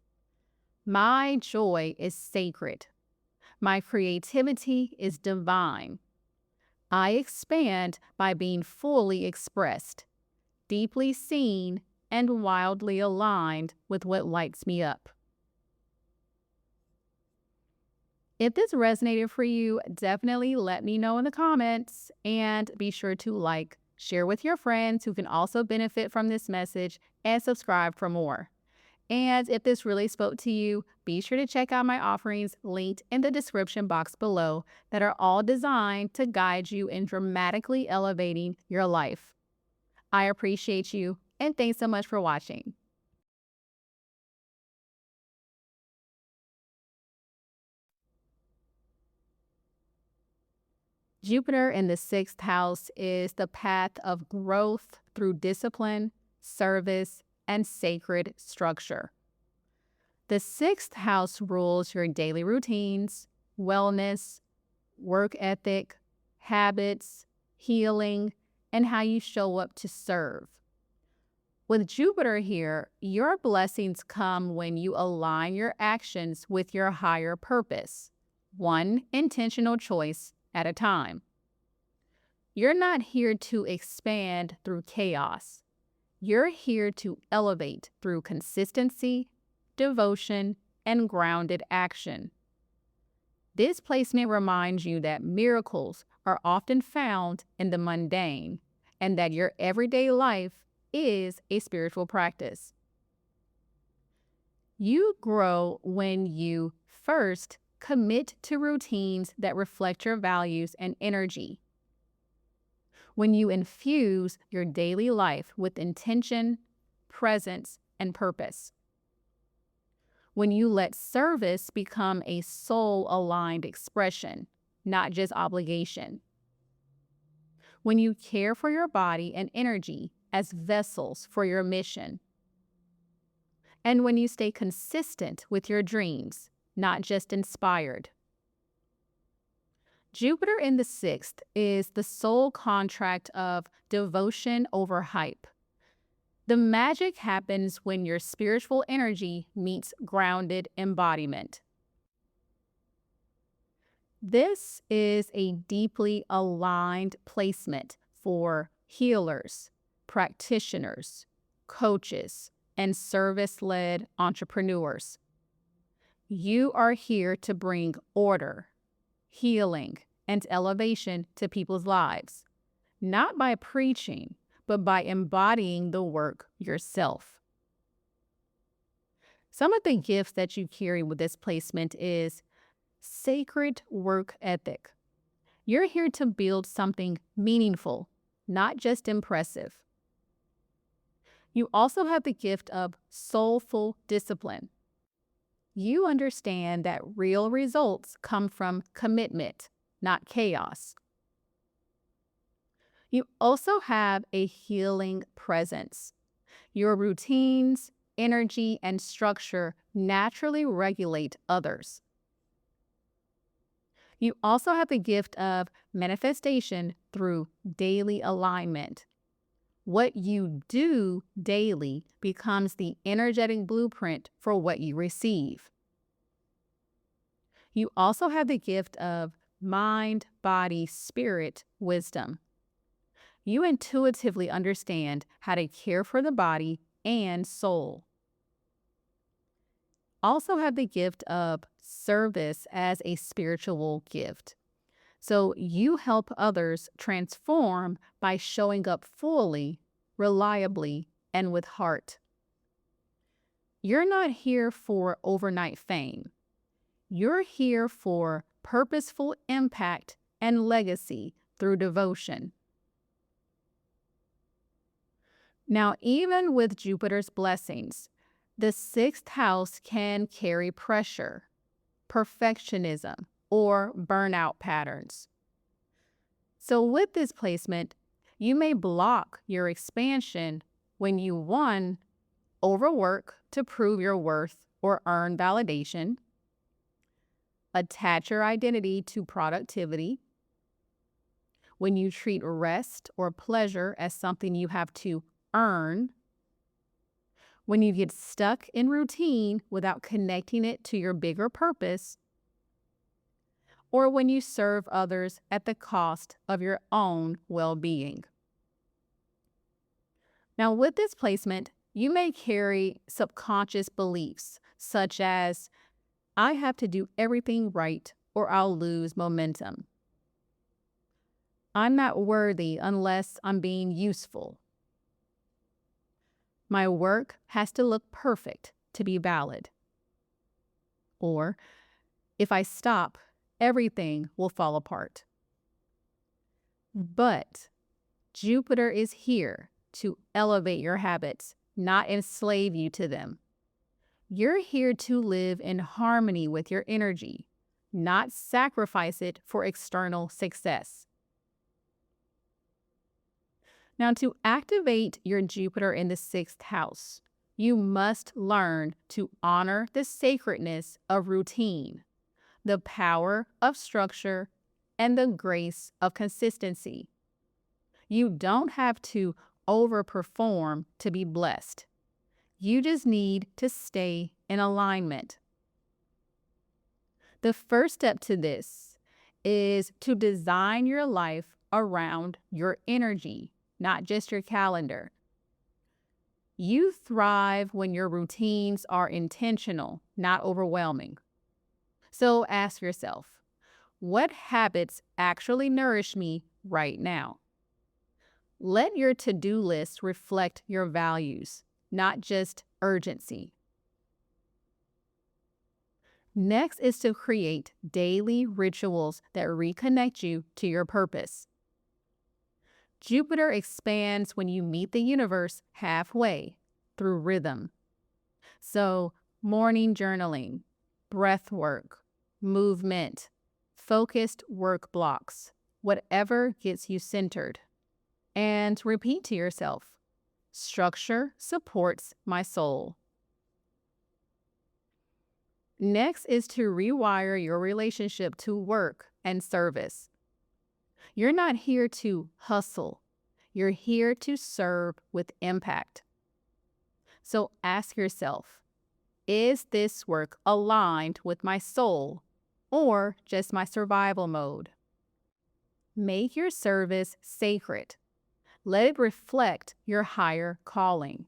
[SPEAKER 2] my joy is sacred. My creativity is divine. I expand by being fully expressed, deeply seen, and wildly aligned with what lights me up. If this resonated for you, definitely let me know in the comments and be sure to like, share with your friends who can also benefit from this message, and subscribe for more. And if this really spoke to you, be sure to check out my offerings linked in the description box below that are all designed to guide you in dramatically elevating your life. I appreciate you, and thanks so much for watching. Jupiter in the sixth house is the path of growth through discipline, service, and sacred structure. The sixth house rules your daily routines, wellness, work ethic, habits, healing, and how you show up to serve. With Jupiter here, your blessings come when you align your actions with your higher purpose, one intentional choice at a time. You're not here to expand through chaos. You're here to elevate through consistency, devotion, and grounded action. This placement reminds you that miracles are often found in the mundane and that your everyday life is a spiritual practice. You grow when you first commit to routines that reflect your values and energy. When you infuse your daily life with intention, presence, and purpose. When you let service become a soul-aligned expression, not just obligation. When you care for your body and energy as vessels for your mission. And when you stay consistent with your dreams, not just inspired. Jupiter in the sixth is the soul contract of devotion over hype. The magic happens when your spiritual energy meets grounded embodiment. This is a deeply aligned placement for healers, practitioners, coaches, and service-led entrepreneurs. You are here to bring order, healing, and elevation to people's lives, not by preaching, but by embodying the work yourself. Some of the gifts that you carry with this placement is sacred work ethic. You're here to build something meaningful, not just impressive. You also have the gift of soulful discipline. You understand that real results come from commitment, not chaos. You also have a healing presence. Your routines, energy, and structure naturally regulate others. You also have the gift of manifestation through daily alignment. What you do daily becomes the energetic blueprint for what you receive. You also have the gift of mind, body, spirit, wisdom. You intuitively understand how to care for the body and soul. Also have the gift of service as a spiritual gift. So you help others transform by showing up fully, reliably, and with heart. You're not here for overnight fame. You're here for purposeful impact and legacy through devotion. Now, even with Jupiter's blessings, the sixth house can carry pressure, perfectionism, or burnout patterns. So with this placement, you may block your expansion when you, one, overwork to prove your worth or earn validation, attach your identity to productivity, when you treat rest or pleasure as something you have to earn, when you get stuck in routine without connecting it to your bigger purpose, or when you serve others at the cost of your own well-being. Now, with this placement, you may carry subconscious beliefs such as, I have to do everything right or I'll lose momentum. I'm not worthy unless I'm being useful. My work has to look perfect to be valid. Or, if I stop, everything will fall apart. But Jupiter is here to elevate your habits, not enslave you to them. You're here to live in harmony with your energy, not sacrifice it for external success. Now, to activate your Jupiter in the 6th house, you must learn to honor the sacredness of routine, the power of structure, and the grace of consistency. You don't have to overperform to be blessed. You just need to stay in alignment. The first step to this is to design your life around your energy, not just your calendar. You thrive when your routines are intentional, not overwhelming. So ask yourself, what habits actually nourish me right now? Let your to-do list reflect your values, not just urgency. Next is to create daily rituals that reconnect you to your purpose. Jupiter expands when you meet the universe halfway through rhythm. So, morning journaling, breath work, movement, focused work blocks, whatever gets you centered. And repeat to yourself, structure supports my soul. Next is to rewire your relationship to work and service. You're not here to hustle. You're here to serve with impact. So ask yourself, is this work aligned with my soul or just my survival mode? Make your service sacred. Let it reflect your higher calling.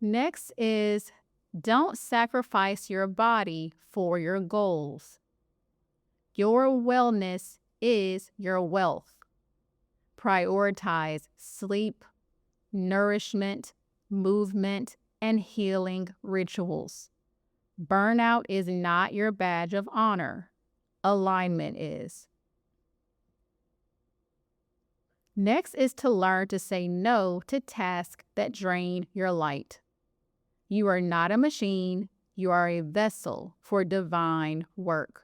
[SPEAKER 2] Next is, don't sacrifice your body for your goals. Your wellness is your wealth. Prioritize sleep, nourishment, movement, and healing rituals. Burnout is not your badge of honor. Alignment is. Next is to learn to say no to tasks that drain your light. You are not a machine. You are a vessel for divine work.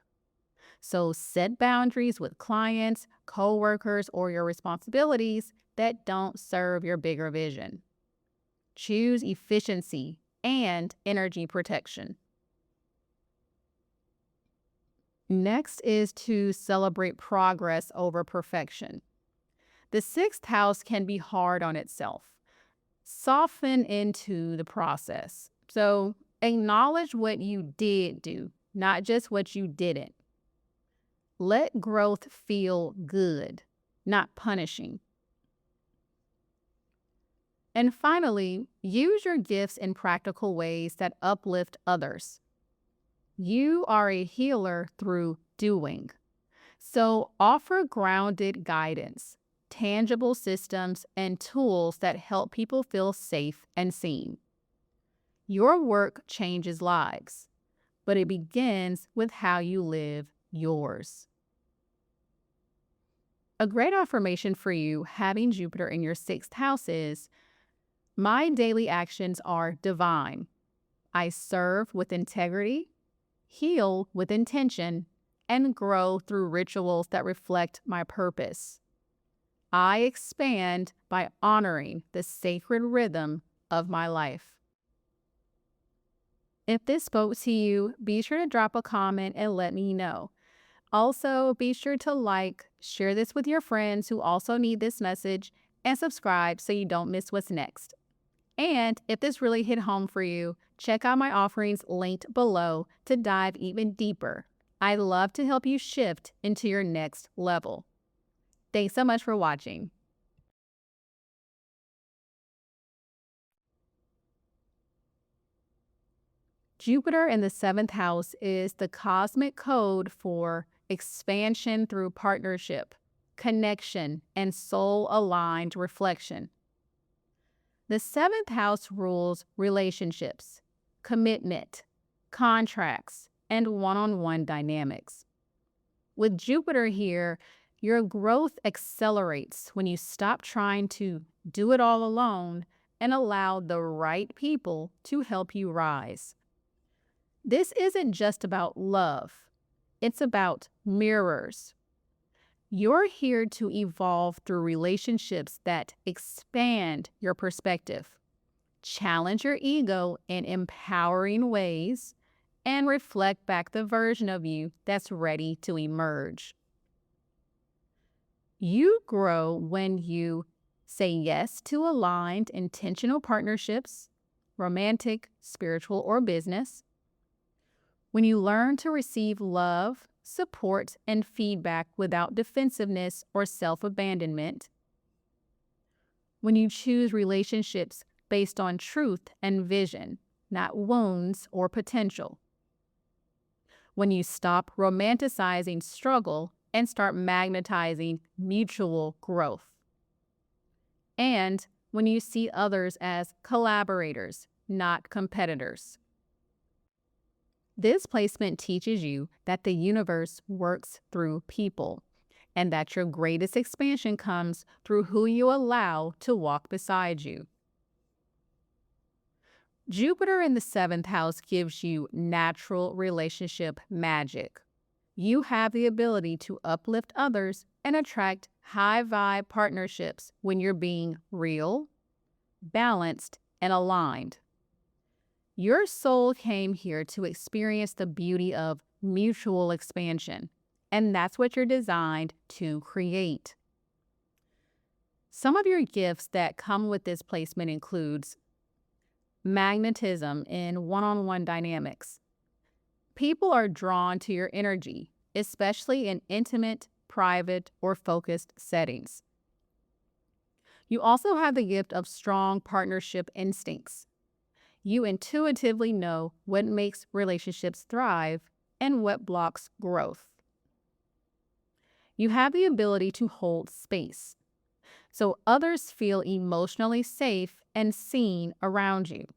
[SPEAKER 2] So set boundaries with clients, coworkers, or your responsibilities that don't serve your bigger vision. Choose efficiency and energy protection. Next is to celebrate progress over perfection. The 6th house can be hard on itself. Soften into the process. So acknowledge what you did do, not just what you didn't. Let growth feel good, not punishing. And finally, use your gifts in practical ways that uplift others. You are a healer through doing. So offer grounded guidance, tangible systems, and tools that help people feel safe and seen. Your work changes lives, but it begins with how you live yours. A great affirmation for you having Jupiter in your 6th house is, my daily actions are divine. I serve with integrity, heal with intention, and grow through rituals that reflect my purpose. I expand by honoring the sacred rhythm of my life. If this spoke to you, be sure to drop a comment and let me know. Also, be sure to like, share this with your friends who also need this message, and subscribe so you don't miss what's next. And if this really hit home for you, check out my offerings linked below to dive even deeper. I'd love to help you shift into your next level. Thanks so much for watching. Jupiter in the seventh house is the cosmic code for expansion through partnership, connection, and soul aligned reflection. The seventh house rules relationships, commitment, contracts, and one on one dynamics. With Jupiter here, your growth accelerates when you stop trying to do it all alone and allow the right people to help you rise. This isn't just about love, it's about mirrors. You're here to evolve through relationships that expand your perspective, challenge your ego in empowering ways, and reflect back the version of you that's ready to emerge. You grow when you say yes to aligned, intentional partnerships, romantic, spiritual, or business. When you learn to receive love, support, and feedback without defensiveness or self-abandonment. When you choose relationships based on truth and vision, not wounds or potential. When you stop romanticizing struggle and start magnetizing mutual growth. And when you see others as collaborators, not competitors. This placement teaches you that the universe works through people and that your greatest expansion comes through who you allow to walk beside you. Jupiter in the seventh house gives you natural relationship magic. You have the ability to uplift others and attract high vibe partnerships when you're being real, balanced, and aligned. Your soul came here to experience the beauty of mutual expansion, and that's what you're designed to create. Some of your gifts that come with this placement includes magnetism in one-on-one dynamics. People are drawn to your energy, especially in intimate, private, or focused settings. You also have the gift of strong partnership instincts. You intuitively know what makes relationships thrive and what blocks growth. You have the ability to hold space, so others feel emotionally safe and seen around you.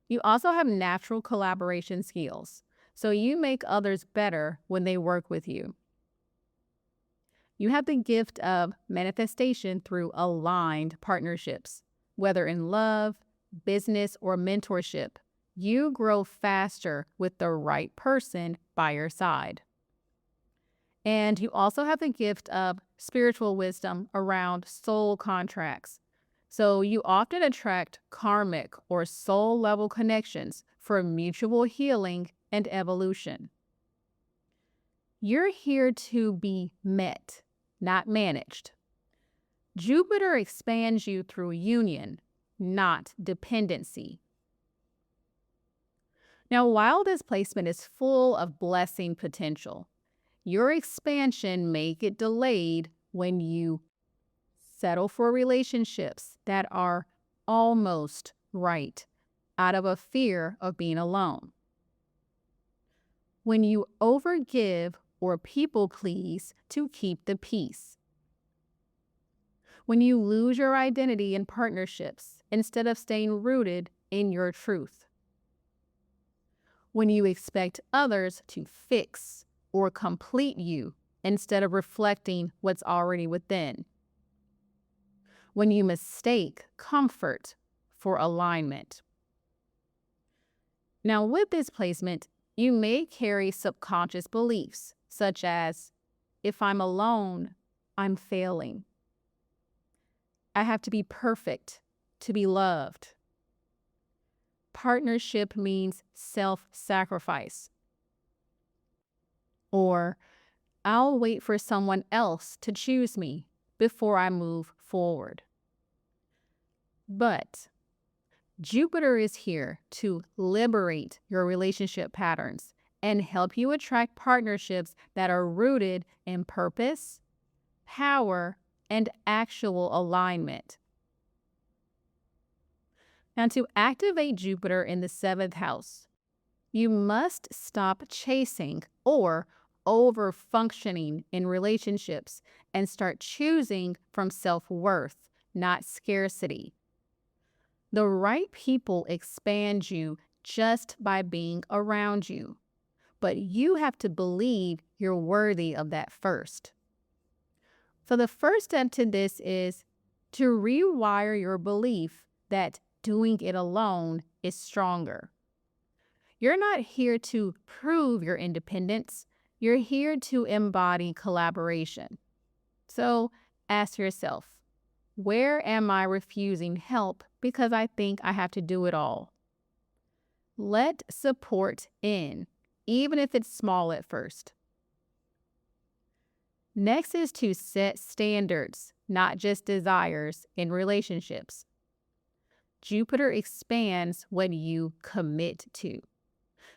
[SPEAKER 2] You also have natural collaboration skills, so you make others better when they work with you. You have the gift of manifestation through aligned partnerships, whether in love, business, or mentorship. You grow faster with the right person by your side. And you also have the gift of spiritual wisdom around soul contracts. So you often attract karmic or soul level connections for mutual healing and evolution. You're here to be met, not managed. Jupiter expands you through union, not dependency. Now, while this placement is full of blessing potential, your expansion may get delayed when you settle for relationships that are almost right out of a fear of being alone. When you overgive or people please to keep the peace. When you lose your identity in partnerships instead of staying rooted in your truth. When you expect others to fix or complete you instead of reflecting what's already within. When you mistake comfort for alignment. Now, with this placement, you may carry subconscious beliefs such as, if I'm alone, I'm failing. I have to be perfect to be loved. Partnership means self-sacrifice. Or, I'll wait for someone else to choose me before I move forward. But Jupiter is here to liberate your relationship patterns and help you attract partnerships that are rooted in purpose, power, and actual alignment. And to activate Jupiter in the seventh house, you must stop chasing or over functioning in relationships and start choosing from self-worth, not scarcity. The right people expand you just by being around you, but you have to believe you're worthy of that first. So the first step to this is to rewire your belief that doing it alone is stronger. You're not here to prove your independence. You're here to embody collaboration. So ask yourself, where am I refusing help because I think I have to do it all? Let support in, even if it's small at first. Next is to set standards, not just desires, in relationships. Jupiter expands what you commit to.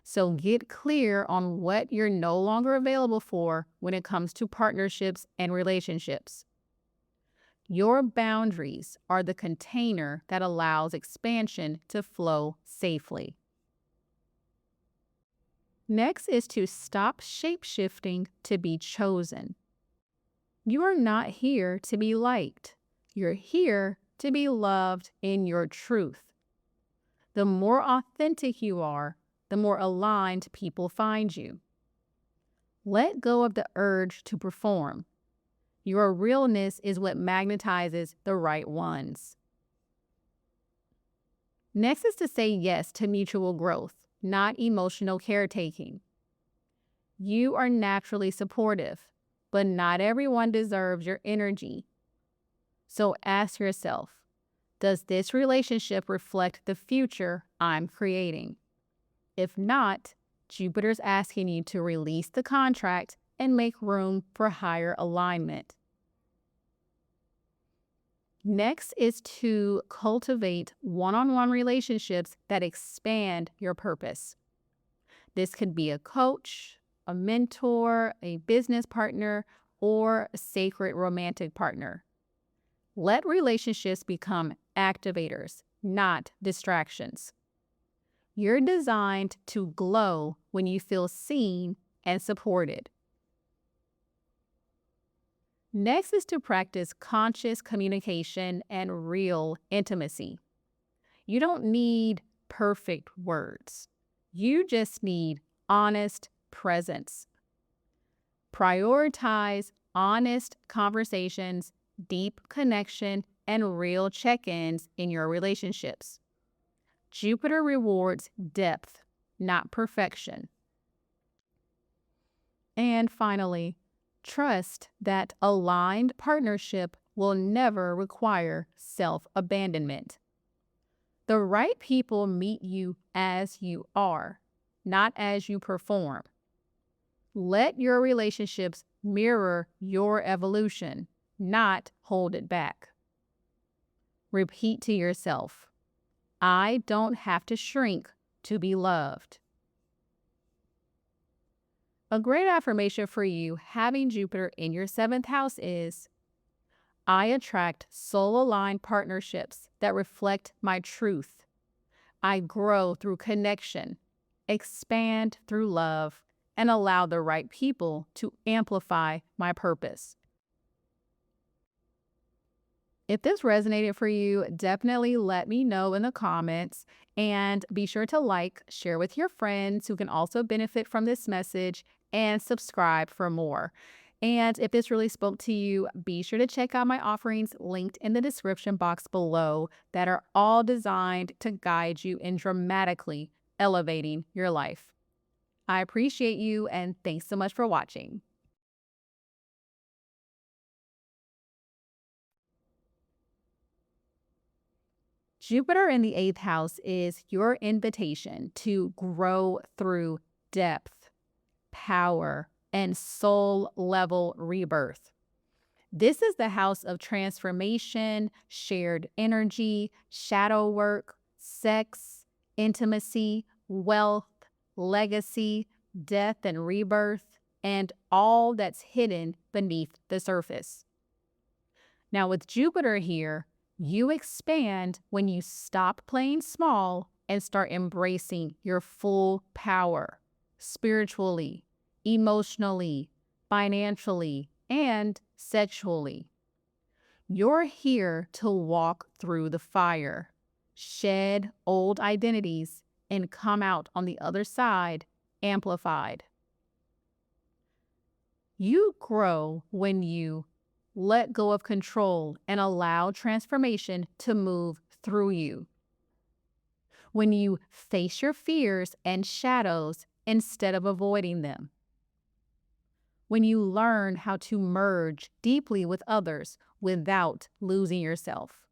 [SPEAKER 2] So get clear on what you're no longer available for when it comes to partnerships and relationships. Your boundaries are the container that allows expansion to flow safely. Next is to stop shape-shifting to be chosen. You are not here to be liked. You're here to be loved in your truth. The more authentic you are, the more aligned people find you. Let go of the urge to perform. Your realness is what magnetizes the right ones. Next is to say yes to mutual growth, not emotional caretaking. You are naturally supportive, but not everyone deserves your energy. So ask yourself, does this relationship reflect the future I'm creating? If not, Jupiter's asking you to release the contract and make room for higher alignment. Next is to cultivate one-on-one relationships that expand your purpose. This could be a coach, a mentor, a business partner, or a sacred romantic partner. Let relationships become activators, not distractions. You're designed to glow when you feel seen and supported. Next is to practice conscious communication and real intimacy. You don't need perfect words. You just need honest presence. Prioritize honest conversations, deep connection, and real check-ins in your relationships. Jupiter rewards depth, not perfection. And finally, trust that aligned partnership will never require self-abandonment. The right people meet you as you are, not as you perform. Let your relationships mirror your evolution, not hold it back. Repeat to yourself, I don't have to shrink to be loved. A great affirmation for you having Jupiter in your seventh house is, I attract soul-aligned partnerships that reflect my truth. I grow through connection, expand through love, and allow the right people to amplify my purpose. If this resonated for you, definitely let me know in the comments, and be sure to like, share with your friends who can also benefit from this message, and subscribe for more. And if this really spoke to you, be sure to check out my offerings linked in the description box below that are all designed to guide you in dramatically elevating your life. I appreciate you, and thanks so much for watching. Jupiter in the eighth house is your invitation to grow through depth, power, and soul level rebirth. This is the house of transformation, shared energy, shadow work, sex, intimacy, wealth, legacy, death and rebirth, and all that's hidden beneath the surface. Now, with Jupiter here, You expand when you stop playing small and start embracing your full power spiritually, emotionally, financially, and sexually. You're here to walk through the fire, shed old identities, and come out on the other side amplified. You grow when you let go of control and allow transformation to move through you. When you face your fears and shadows instead of avoiding them. When you learn how to merge deeply with others without losing yourself.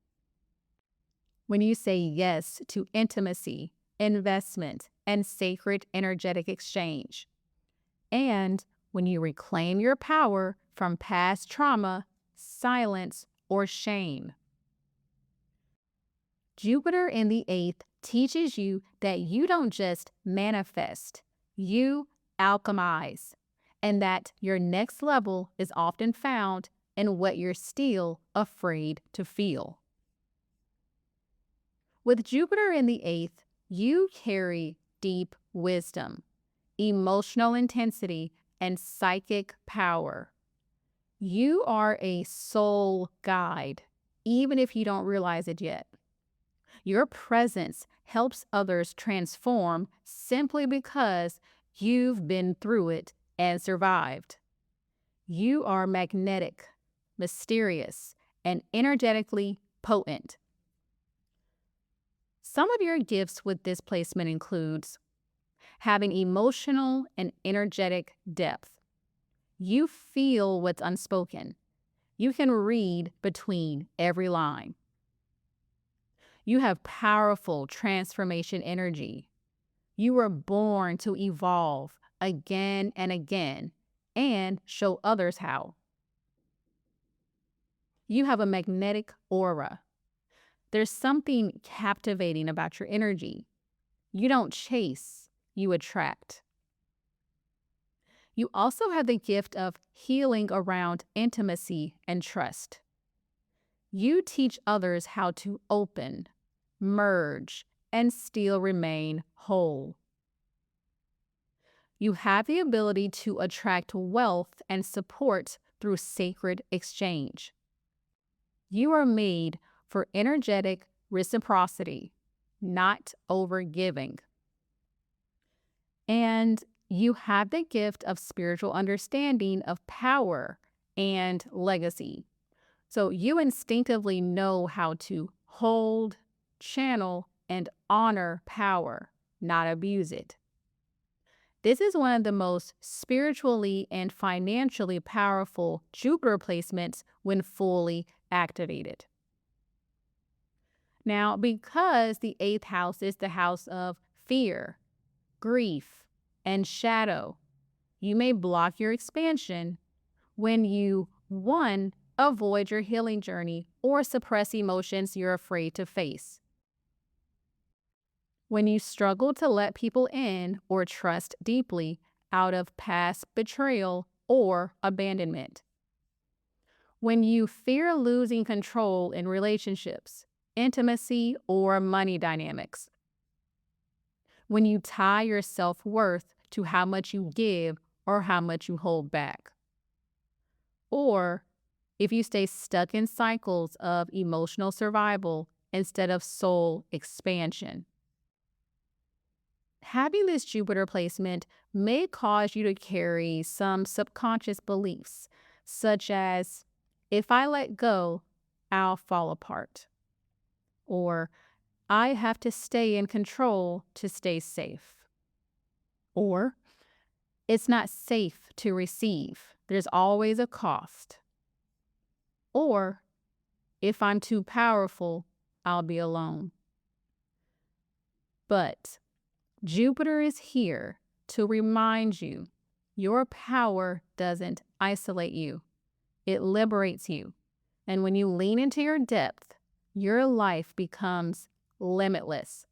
[SPEAKER 2] When you say yes to intimacy, investment, and sacred energetic exchange. And when you reclaim your power from past trauma, silence, or shame. Jupiter in the 8th teaches you that you don't just manifest, you alchemize, and that your next level is often found in what you're still afraid to feel. With Jupiter in the 8th, you carry deep wisdom, emotional intensity, and psychic power. You are a soul guide, even if you don't realize it yet. Your presence helps others transform simply because you've been through it and survived. You are magnetic, mysterious, and energetically potent. Some of your gifts with this placement includes having emotional and energetic depth. You feel what's unspoken. You can read between every line. You have powerful transformation energy. You were born to evolve again and again and show others how. You have a magnetic aura. There's something captivating about your energy. You don't chase, you attract. You also have the gift of healing around intimacy and trust. You teach others how to open, merge, and still remain whole. You have the ability to attract wealth and support through sacred exchange. You are made for energetic reciprocity, not overgiving. And you have the gift of spiritual understanding of power and legacy. So you instinctively know how to hold, channel, and honor power, not abuse it. This is one of the most spiritually and financially powerful Jupiter placements when fully activated. Now, because the 8th house is the house of fear, grief, and shadow, you may block your expansion when you, 1, avoid your healing journey or suppress emotions you're afraid to face. When you struggle to let people in or trust deeply out of past betrayal or abandonment. When you fear losing control in relationships, intimacy, or money dynamics. When you tie your self-worth to how much you give or how much you hold back. Or if you stay stuck in cycles of emotional survival instead of soul expansion. Having this Jupiter placement may cause you to carry some subconscious beliefs, such as, if I let go, I'll fall apart. Or, I have to stay in control to stay safe. Or, it's not safe to receive. There's always a cost. Or, if I'm too powerful, I'll be alone. But Jupiter is here to remind you your power doesn't isolate you. It liberates you. And when you lean into your depth, your life becomes limitless.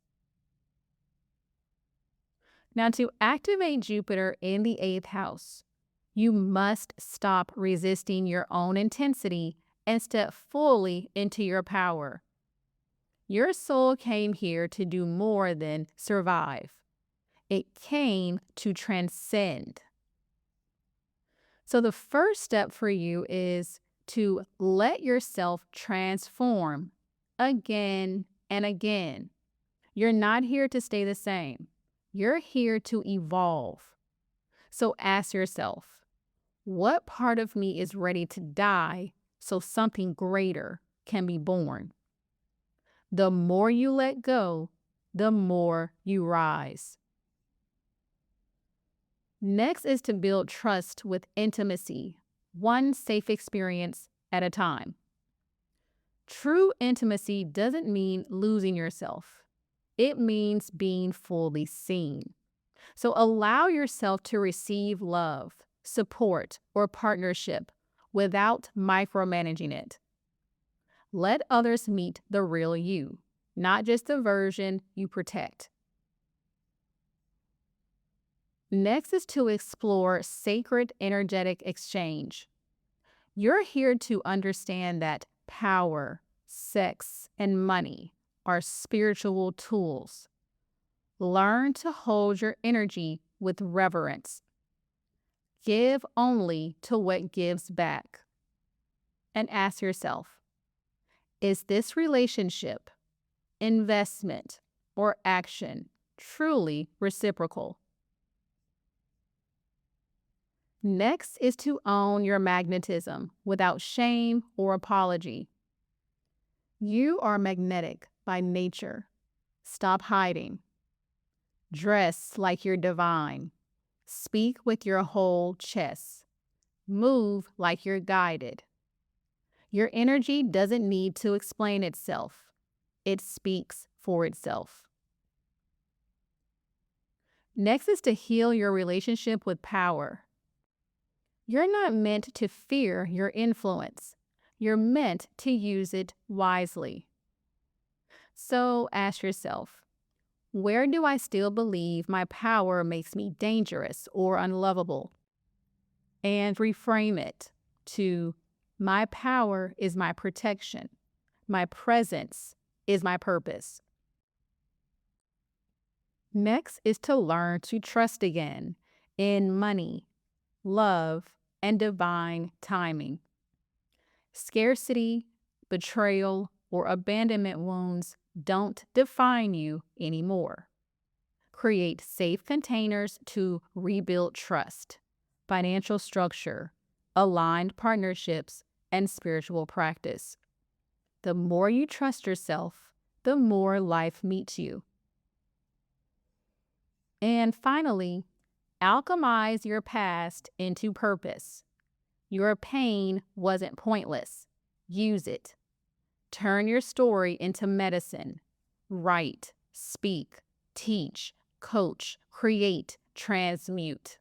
[SPEAKER 2] Now, to activate Jupiter in the 8th house, you must stop resisting your own intensity and step fully into your power. Your soul came here to do more than survive. It came to transcend. So the first step for you is to let yourself transform again and again. You're not here to stay the same. You're here to evolve. So ask yourself, what part of me is ready to die so something greater can be born? The more you let go, the more you rise. Next is to build trust with intimacy, one safe experience at a time. True intimacy doesn't mean losing yourself. It means being fully seen. So allow yourself to receive love, support, or partnership without micromanaging it. Let others meet the real you, not just the version you protect. Next is to explore sacred energetic exchange. You're here to understand that power, sex, and money are spiritual tools. Learn to hold your energy with reverence. Give only to what gives back. And ask yourself, is this relationship, investment, or action truly reciprocal? Next is to own your magnetism without shame or apology. You are magnetic by nature. Stop hiding. Dress like you're divine. Speak with your whole chest. Move like you're guided. Your energy doesn't need to explain itself. It speaks for itself. Next is to heal your relationship with power. You're not meant to fear your influence. You're meant to use it wisely. So ask yourself, where do I still believe my power makes me dangerous or unlovable? And reframe it to, my power is my protection. My presence is my purpose. Next is to learn to trust again in money, love, and divine timing. Scarcity, betrayal, or abandonment wounds don't define you anymore. Create safe containers to rebuild trust, financial structure, aligned partnerships, and spiritual practice. The more you trust yourself, the more life meets you. And finally, alchemize your past into purpose. Your pain wasn't pointless. Use it. Turn your story into medicine. Write, speak, teach, coach, create, transmute.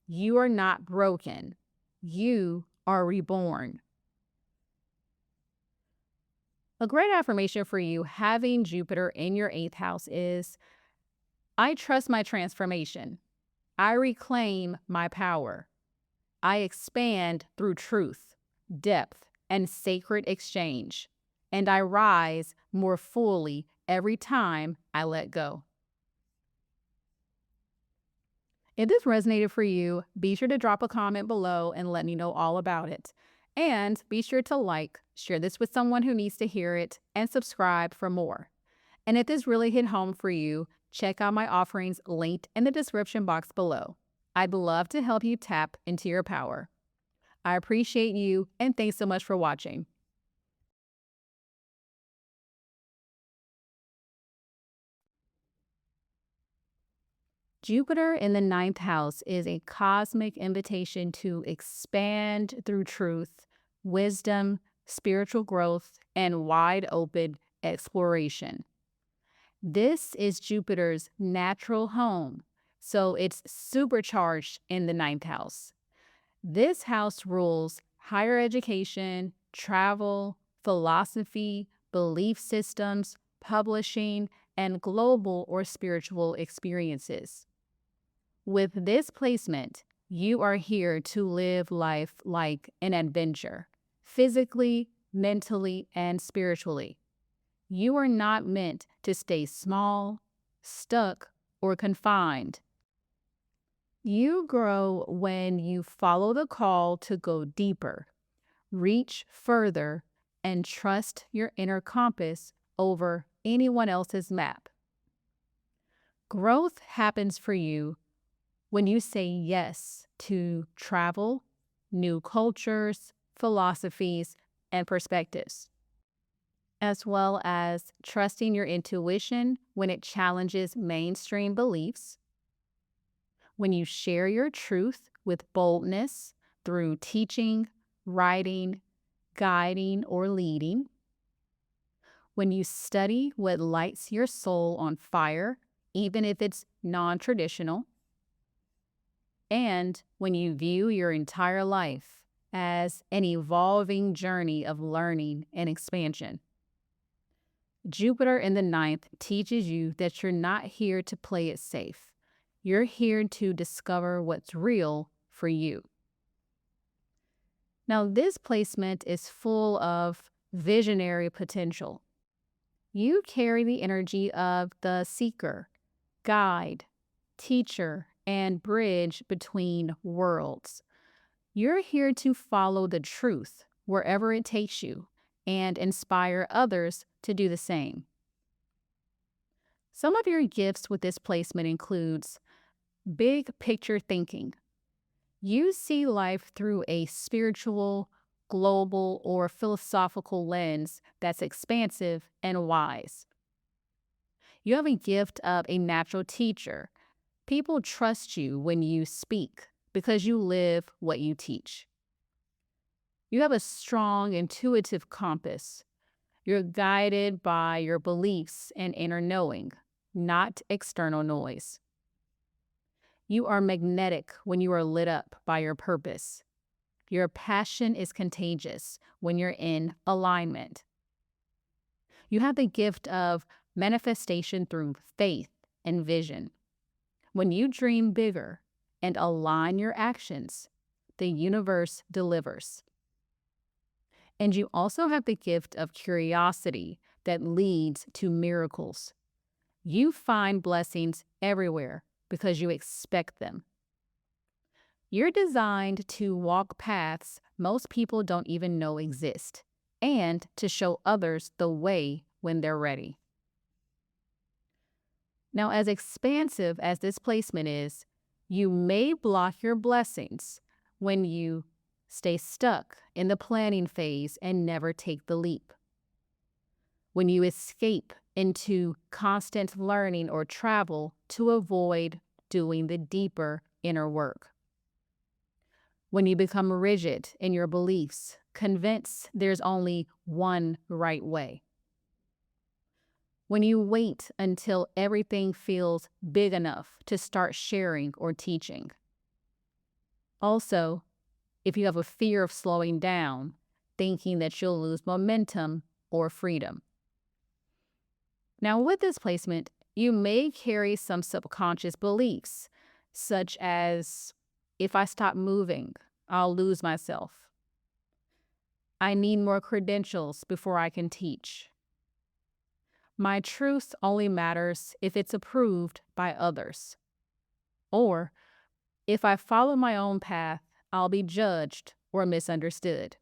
[SPEAKER 2] You are not broken. You are reborn. A great affirmation for you having Jupiter in your 8th house is, I trust my transformation. I reclaim my power. I expand through truth, depth, and sacred exchange. And I rise more fully every time I let go. If this resonated for you, be sure to drop a comment below and let me know all about it. And be sure to like, share this with someone who needs to hear it, and subscribe for more. And if this really hit home for you, check out my offerings linked in the description box below. I'd love to help you tap into your power. I appreciate you, and thanks so much for watching. Jupiter in the 9th house is a cosmic invitation to expand through truth, wisdom, spiritual growth, and wide open exploration. This is Jupiter's natural home, so it's supercharged in the 9th house. This house rules higher education, travel, philosophy, belief systems, publishing, and global or spiritual experiences. With this placement, you are here to live life like an adventure, physically, mentally, and spiritually. You are not meant to stay small, stuck, or confined. You grow when you follow the call to go deeper, reach further, and trust your inner compass over anyone else's map. Growth happens for you when you say yes to travel, new cultures, philosophies, and perspectives, as well as trusting your intuition when it challenges mainstream beliefs, when you share your truth with boldness through teaching, writing, guiding, or leading, when you study what lights your soul on fire, even if it's non-traditional, and when you view your entire life as an evolving journey of learning and expansion. Jupiter in the ninth teaches you that you're not here to play it safe. You're here to discover what's real for you. Now, this placement is full of visionary potential. You carry the energy of the seeker, guide, teacher, and bridge between worlds. You're here to follow the truth wherever it takes you and inspire others to do the same. Some of your gifts with this placement includes big picture thinking. You see life through a spiritual, global, or philosophical lens that's expansive and wise. You have a gift of a natural teacher. People trust you when you speak because you live what you teach. You have a strong intuitive compass. You're guided by your beliefs and inner knowing, not external noise. You are magnetic when you are lit up by your purpose. Your passion is contagious when you're in alignment. You have the gift of manifestation through faith and vision. When you dream bigger and align your actions, the universe delivers. And you also have the gift of curiosity that leads to miracles. You find blessings everywhere because you expect them. You're designed to walk paths most people don't even know exist, and to show others the way when they're ready. Now, as expansive as this placement is, you may block your blessings when you stay stuck in the planning phase and never take the leap. When you escape into constant learning or travel to avoid doing the deeper inner work. When you become rigid in your beliefs, convinced there's only one right way. When you wait until everything feels big enough to start sharing or teaching. Also, if you have a fear of slowing down, thinking that you'll lose momentum or freedom. Now, with this placement, you may carry some subconscious beliefs, such as, if I stop moving, I'll lose myself. I need more credentials before I can teach. My truth only matters if it's approved by others. Or, if I follow my own path, I'll be judged or misunderstood.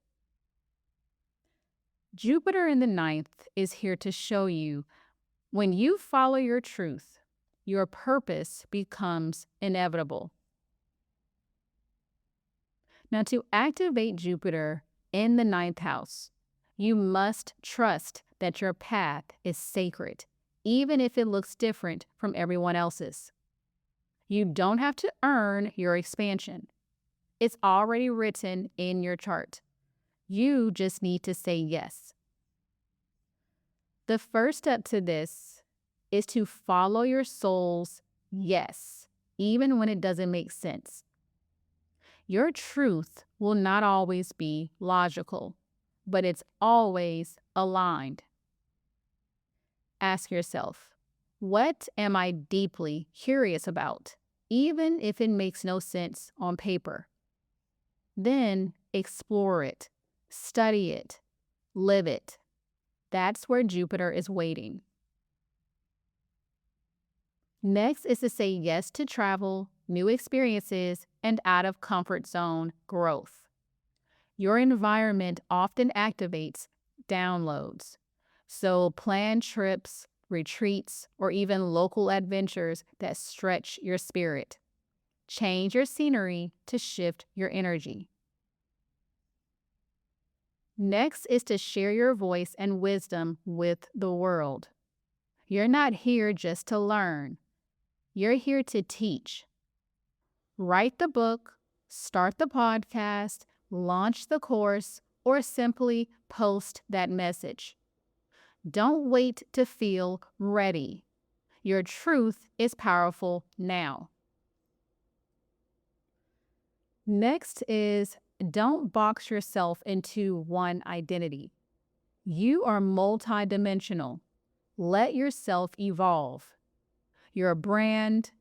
[SPEAKER 2] Jupiter in the ninth is here to show you when you follow your truth, your purpose becomes inevitable. Now, to activate Jupiter in the ninth house, you must trust that your path is sacred, even if it looks different from everyone else's. You don't have to earn your expansion. It's already written in your chart. You just need to say yes. The first step to this is to follow your soul's yes, even when it doesn't make sense. Your truth will not always be logical, but it's always aligned. Ask yourself, what am I deeply curious about, even if it makes no sense on paper? Then explore it. Study it. Live it. That's where Jupiter is waiting. Next is to say yes to travel, new experiences, and out of comfort zone growth. Your environment often activates downloads. So plan trips, retreats, or even local adventures that stretch your spirit. Change your scenery to shift your energy. Next is to share your voice and wisdom with the world. You're not here just to learn. You're here to teach. Write the book, start the podcast, launch the course, or simply post that message. Don't wait to feel ready. Your truth is powerful now. Next is don't box yourself into one identity. You are multidimensional. Let yourself evolve. Your brand,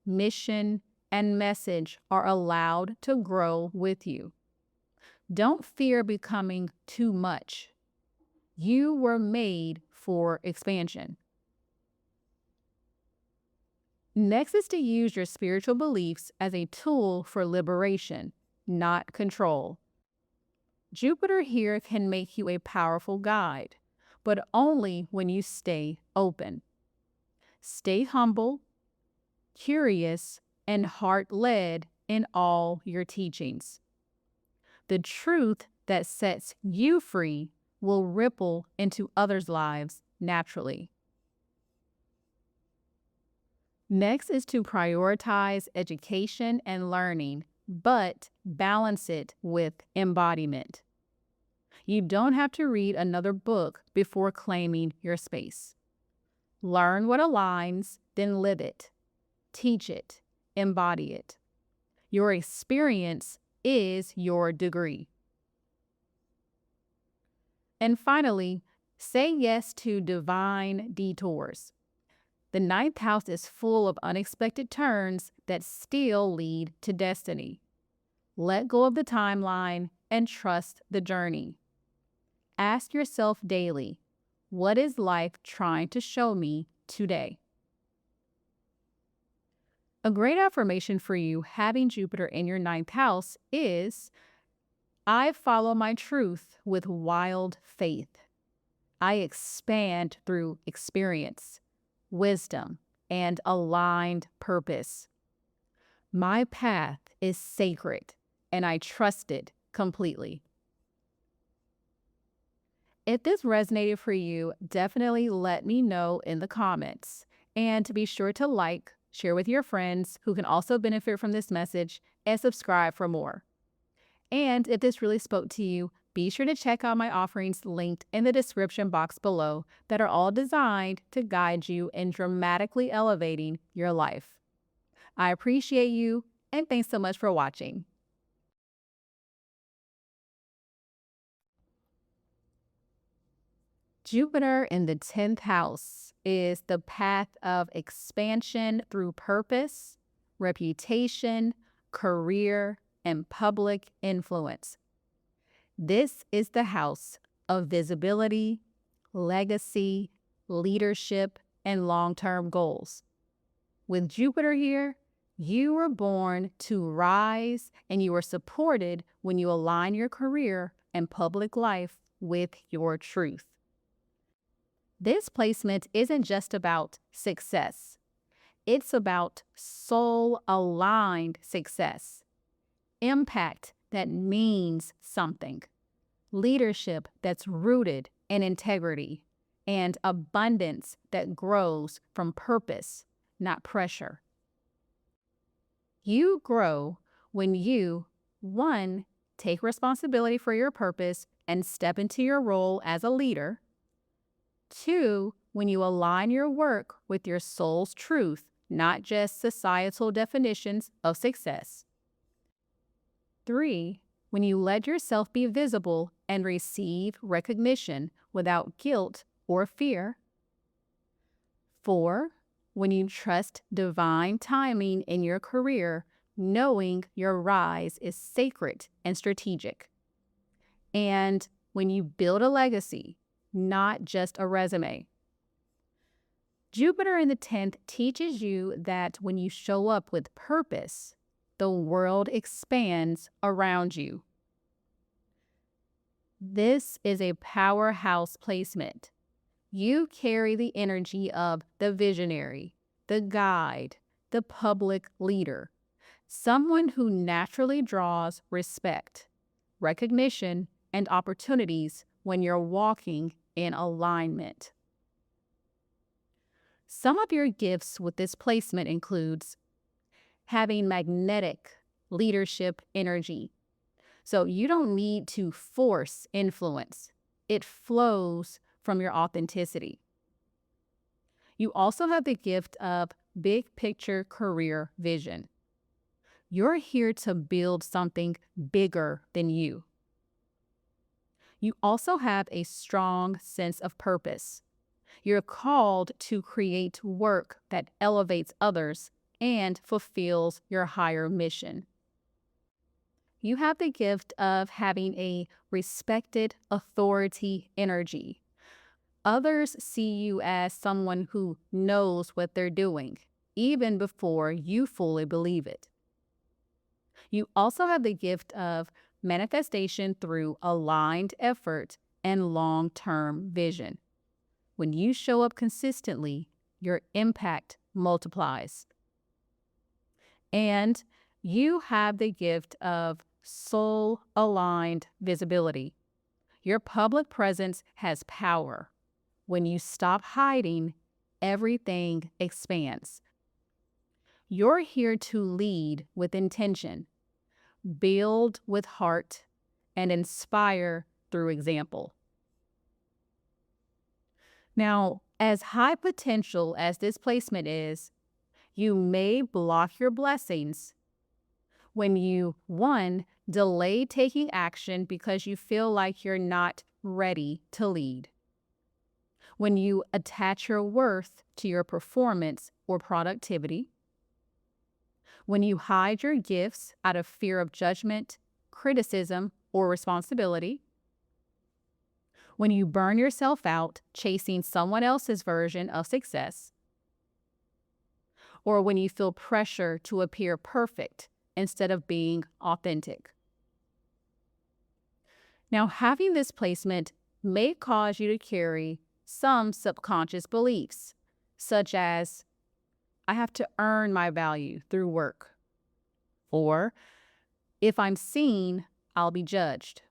[SPEAKER 2] mission, and message are allowed to grow with you. Don't fear becoming too much. You were made for expansion. Next is to use your spiritual beliefs as a tool for liberation, not control. Jupiter here can make you a powerful guide, but only when you stay open. Stay humble, curious, and heart-led in all your teachings. The truth that sets you free will ripple into others' lives naturally. Next is to prioritize education and learning, but balance it with embodiment. You don't have to read another book before claiming your space. Learn what aligns, then live it. Teach it. Embody it. Your experience is your degree. And finally, say yes to divine detours. The 9th house is full of unexpected turns that still lead to destiny. Let go of the timeline and trust the journey. Ask yourself daily, what is life trying to show me today? A great affirmation for you having Jupiter in your 9th house is, I follow my truth with wild faith. I expand through experience, wisdom, and aligned purpose. My path is sacred, and I trust it completely. If this resonated for you, definitely let me know in the comments. And be sure to like, share with your friends who can also benefit from this message, and subscribe for more. And if this really spoke to you, be sure to check out my offerings linked in the description box below that are all designed to guide you in dramatically elevating your life. I appreciate you, and thanks so much for watching. Jupiter in the 10th house is the path of expansion through purpose, reputation, career, and public influence. This is the house of visibility, legacy, leadership, and long-term goals. With Jupiter here, you were born to rise, and you are supported when you align your career and public life with your truth. This placement isn't just about success. It's about soul-aligned success, impact that means something, leadership that's rooted in integrity, and abundance that grows from purpose, not pressure. You grow when you, 1, take responsibility for your purpose and step into your role as a leader. 2, when you align your work with your soul's truth, not just societal definitions of success. 3, when you let yourself be visible and receive recognition without guilt or fear. 4, when you trust divine timing in your career, knowing your rise is sacred and strategic. and when you build a legacy, not just a resume. Jupiter in the 10th teaches you that when you show up with purpose, the world expands around you. This is a powerhouse placement. You carry the energy of the visionary, the guide, the public leader, someone who naturally draws respect, recognition, and opportunities when you're walking in alignment. Some of your gifts with this placement includes having magnetic leadership energy. So you don't need to force influence. It flows from your authenticity. You also have the gift of big picture career vision. You're here to build something bigger than you. You also have a strong sense of purpose. You're called to create work that elevates others and fulfills your higher mission. You have the gift of having a respected authority energy. Others see you as someone who knows what they're doing, even before you fully believe it. You also have the gift of manifestation through aligned effort and long-term vision. When you show up consistently, your impact multiplies. And you have the gift of soul-aligned visibility. Your public presence has power. When you stop hiding, everything expands. You're here to lead with intention, build with heart, and inspire through example. Now, as high potential as this placement is, you may block your blessings when you, 1, delay taking action because you feel like you're not ready to lead. When you attach your worth to your performance or productivity. When you hide your gifts out of fear of judgment, criticism, or responsibility. When you burn yourself out chasing someone else's version of success. Or when you feel pressure to appear perfect instead of being authentic. Now, having this placement may cause you to carry some subconscious beliefs, such as, I have to earn my value through work. Or, if I'm seen, I'll be judged.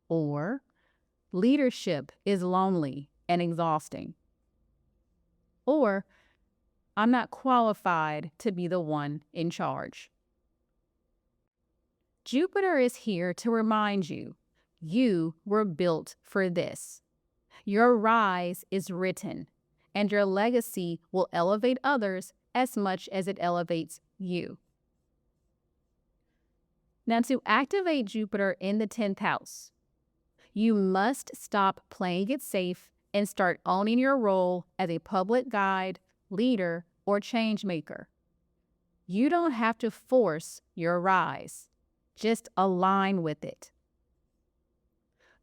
[SPEAKER 2] Or, leadership is lonely and exhausting. Or, I'm not qualified to be the one in charge. Jupiter is here to remind you, you were built for this. Your rise is written, and your legacy will elevate others as much as it elevates you. Now, to activate Jupiter in the 10th house, you must stop playing it safe and start owning your role as a public guide, leader, or change maker. You don't have to force your rise. Just align with it.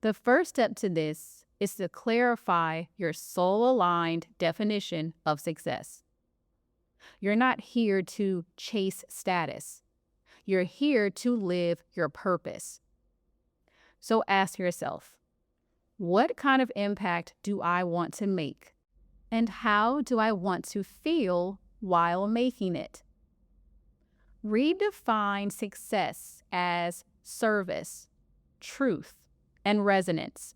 [SPEAKER 2] The first step to this is to clarify your soul-aligned definition of success. You're not here to chase status. You're here to live your purpose. So ask yourself, what kind of impact do I want to make? And how do I want to feel while making it? Redefine success as service, truth, and resonance.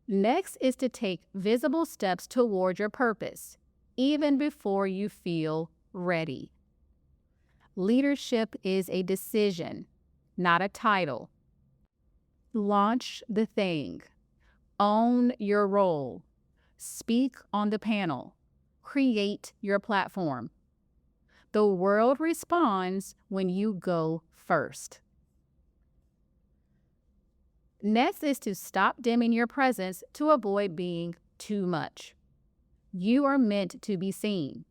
[SPEAKER 2] Next is to take visible steps toward your purpose, even before you feel ready. Leadership is a decision, not a title. Launch the thing. Own your role. Speak on the panel. Create your platform. The world responds when you go first. Next is to stop dimming your presence to avoid being too much. You are meant to be seen.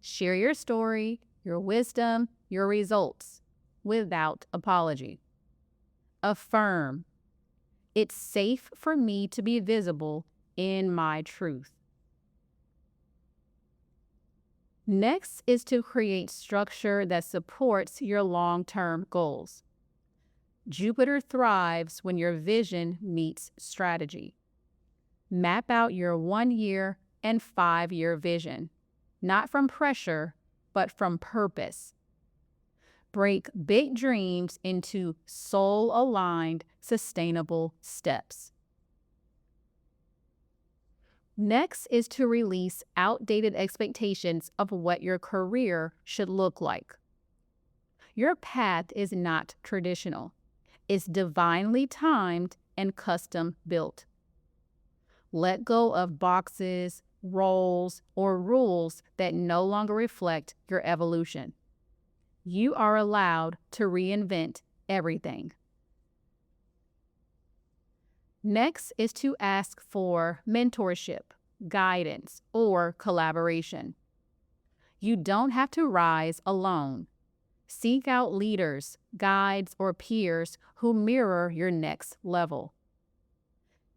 [SPEAKER 2] Share your story, your wisdom, your results without apology. Affirm. It's safe for me to be visible in my truth. Next is to create structure that supports your long-term goals. Jupiter thrives when your vision meets strategy. Map out your 1-year and 5-year vision, not from pressure, but from purpose. Break big dreams into soul-aligned, sustainable steps. Next is to release outdated expectations of what your career should look like. Your path is not traditional. It's divinely timed and custom built. Let go of boxes, roles, or rules that no longer reflect your evolution. You are allowed to reinvent everything. Next is to ask for mentorship, guidance, or collaboration. You don't have to rise alone. Seek out leaders, guides, or peers who mirror your next level.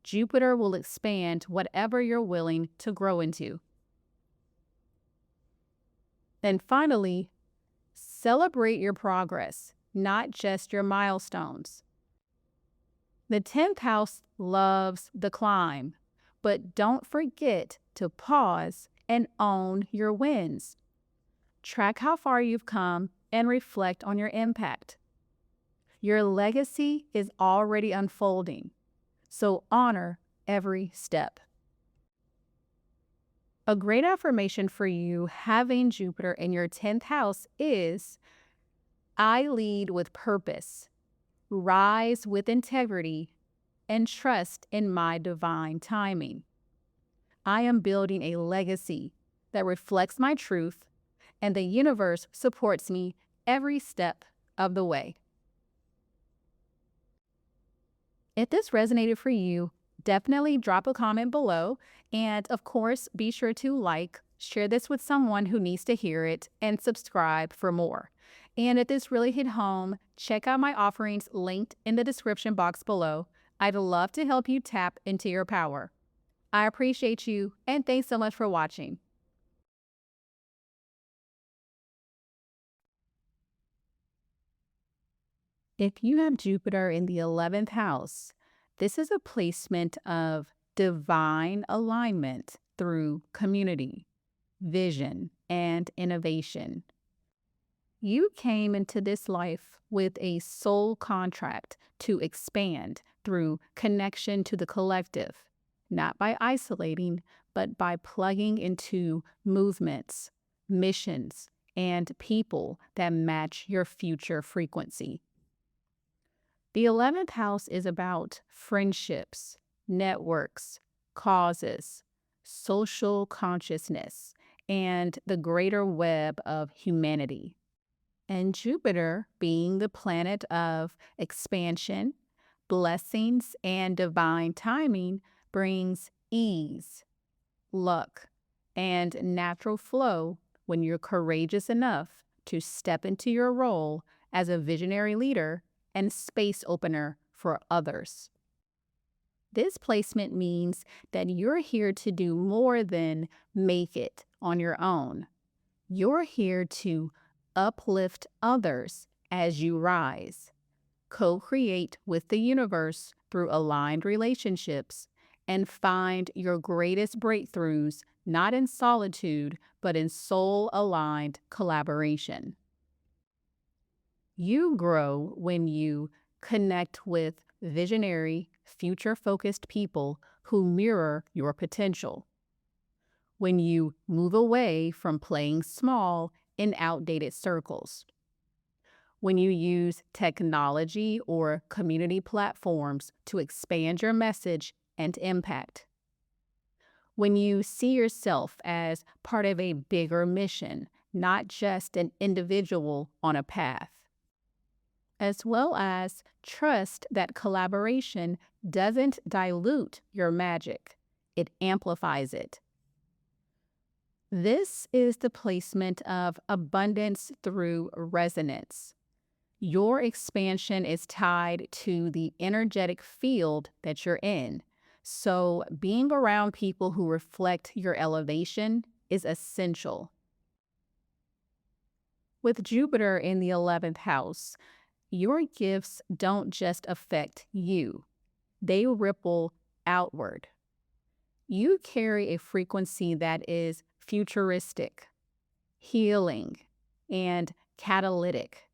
[SPEAKER 2] Jupiter will expand whatever you're willing to grow into. And finally, celebrate your progress, not just your milestones. The 10th house loves the climb, but don't forget to pause and own your wins. Track how far you've come and reflect on your impact. Your legacy is already unfolding, so honor every step. A great affirmation for you having Jupiter in your 10th house is, I lead with purpose, rise with integrity, and trust in my divine timing. I am building a legacy that reflects my truth, and the universe supports me every step of the way. If this resonated for you, definitely drop a comment below. And of course, be sure to like, share this with someone who needs to hear it, and subscribe for more. And if this really hit home, check out my offerings linked in the description box below. I'd love to help you tap into your power. I appreciate you, and thanks so much for watching. If you have Jupiter in the 11th house, this is a placement of divine alignment through community, vision, and innovation. You came into this life with a soul contract to expand through connection to the collective, not by isolating, but by plugging into movements, missions, and people that match your future frequency. The 11th house is about friendships, networks, causes, social consciousness, and the greater web of humanity. And Jupiter, being the planet of expansion, blessings, and divine timing, brings ease, luck, and natural flow when you're courageous enough to step into your role as a visionary leader and space opener for others. This placement means that you're here to do more than make it on your own. You're here to uplift others as you rise, co-create with the universe through aligned relationships, and find your greatest breakthroughs not in solitude, but in soul-aligned collaboration. You grow when you connect with visionary, future-focused people who mirror your potential. When you move away from playing small in outdated circles. When you use technology or community platforms to expand your message and impact. When you see yourself as part of a bigger mission, not just an individual on a path. As well as trust that collaboration doesn't dilute your magic, it amplifies it. This is the placement of abundance through resonance. Your expansion is tied to the energetic field that you're in. So, being around people who reflect your elevation is essential. With Jupiter in the 11th house, your gifts don't just affect you, they ripple outward. You carry a frequency that is futuristic, healing, and catalytic.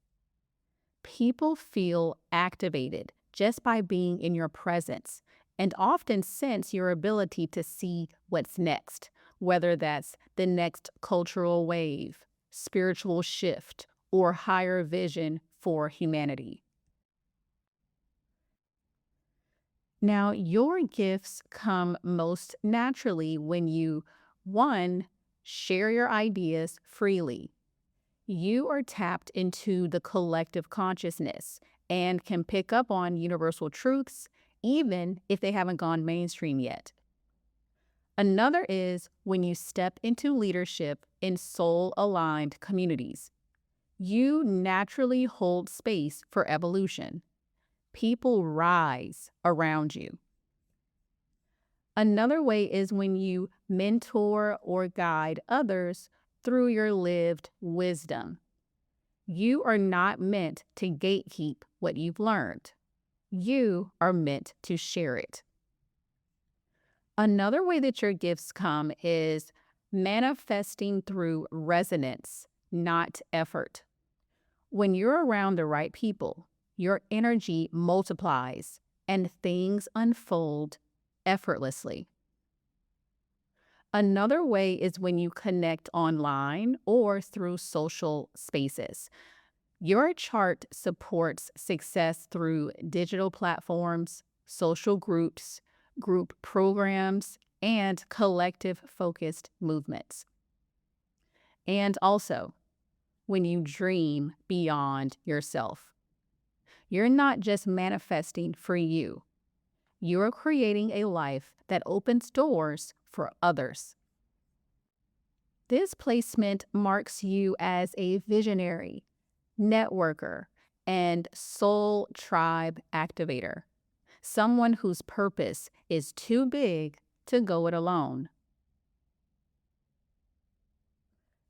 [SPEAKER 2] People feel activated just by being in your presence and often sense your ability to see what's next, whether that's the next cultural wave, spiritual shift, or higher vision for humanity. Now, your gifts come most naturally when you, one, share your ideas freely. You are tapped into the collective consciousness and can pick up on universal truths, even if they haven't gone mainstream yet. Another is when you step into leadership in soul aligned communities. You naturally hold space for evolution. People rise around you. Another way is when you mentor or guide others through your lived wisdom. You are not meant to gatekeep what you've learned. You are meant to share it. Another way that your gifts come is manifesting through resonance, not effort. When you're around the right people, your energy multiplies and things unfold effortlessly. Another way is when you connect online or through social spaces. Your chart supports success through digital platforms, social groups, group programs, and collective focused movements. And also, when you dream beyond yourself, you're not just manifesting for you, you're creating a life that opens doors for others. This placement marks you as a visionary, networker, and soul tribe activator, someone whose purpose is too big to go it alone.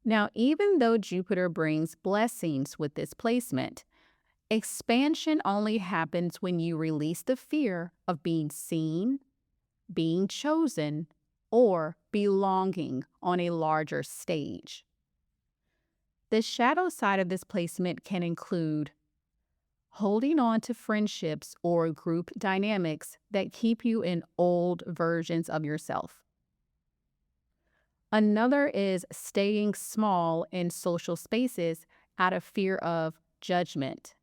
[SPEAKER 2] Now, even though Jupiter brings blessings with this placement, expansion only happens when you release the fear of being seen, being chosen, or belonging on a larger stage. The shadow side of this placement can include holding on to friendships or group dynamics that keep you in old versions of yourself. Another is staying small in social spaces out of fear of judgment,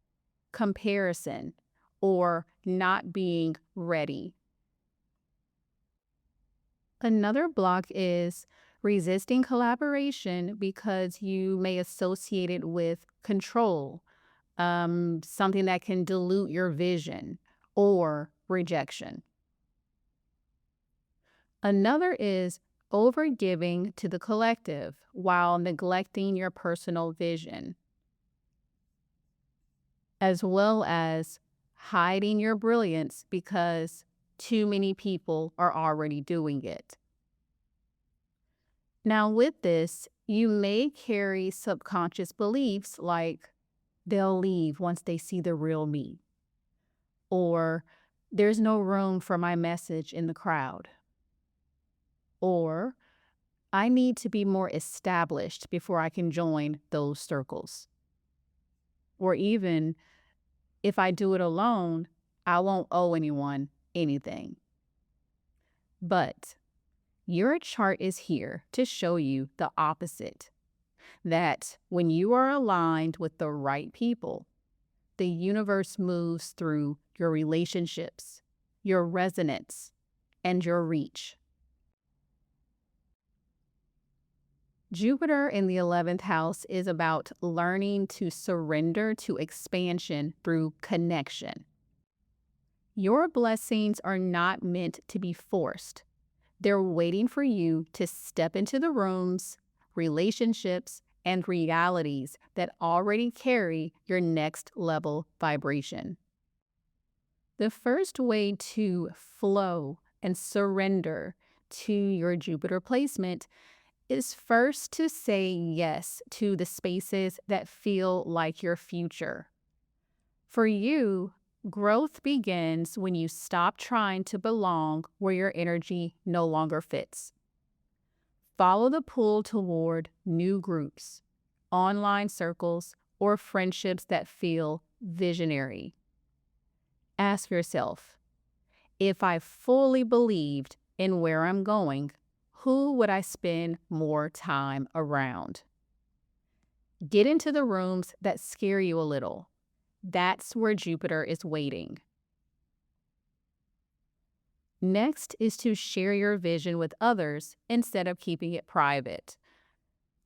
[SPEAKER 2] comparison, or not being ready. Another block is resisting collaboration because you may associate it with control, something that can dilute your vision, or rejection. Another is overgiving to the collective while neglecting your personal vision, as well as hiding your brilliance because too many people are already doing it. Now, with this, you may carry subconscious beliefs like they'll leave once they see the real me, or there's no room for my message in the crowd, or I need to be more established before I can join those circles. Or even, if I do it alone, I won't owe anyone anything. But your chart is here to show you the opposite, that when you are aligned with the right people, the universe moves through your relationships, your resonance, and your reach. Jupiter in the 11th house is about learning to surrender to expansion through connection. Your blessings are not meant to be forced. They're waiting for you to step into the rooms, relationships, and realities that already carry your next level vibration. The first way to flow and surrender to your Jupiter placement is first to say yes to the spaces that feel like your future. For you, growth begins when you stop trying to belong where your energy no longer fits. Follow the pull toward new groups, online circles, or friendships that feel visionary. Ask yourself, if I fully believed in where I'm going, who would I spend more time around? Get into the rooms that scare you a little. That's where Jupiter is waiting. Next is to share your vision with others instead of keeping it private.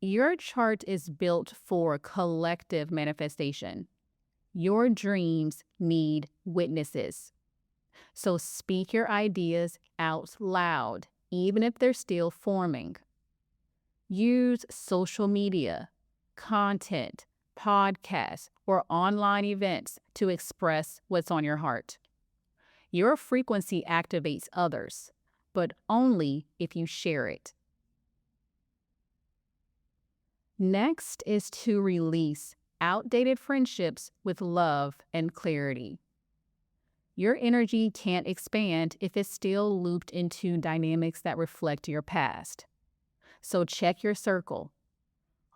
[SPEAKER 2] Your chart is built for collective manifestation. Your dreams need witnesses. So speak your ideas out loud, even if they're still forming. Use social media, content, podcasts, or online events to express what's on your heart. Your frequency activates others, but only if you share it. Next is to release outdated friendships with love and clarity. Your energy can't expand if it's still looped into dynamics that reflect your past. So check your circle.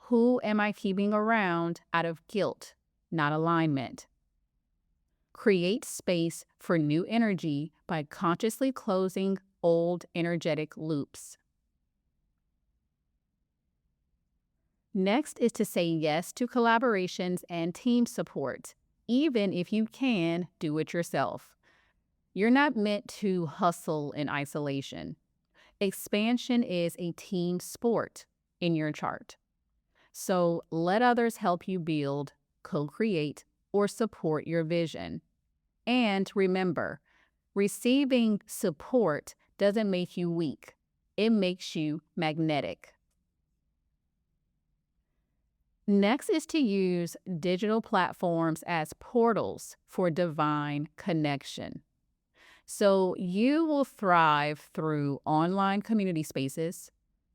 [SPEAKER 2] Who am I keeping around out of guilt, not alignment? Create space for new energy by consciously closing old energetic loops. Next is to say yes to collaborations and team support, even if you can do it yourself. You're not meant to hustle in isolation. Expansion is a team sport in your chart. So let others help you build, co-create, or support your vision. And remember, receiving support doesn't make you weak. It makes you magnetic. Next is to use digital platforms as portals for divine connection. So you will thrive through online community spaces,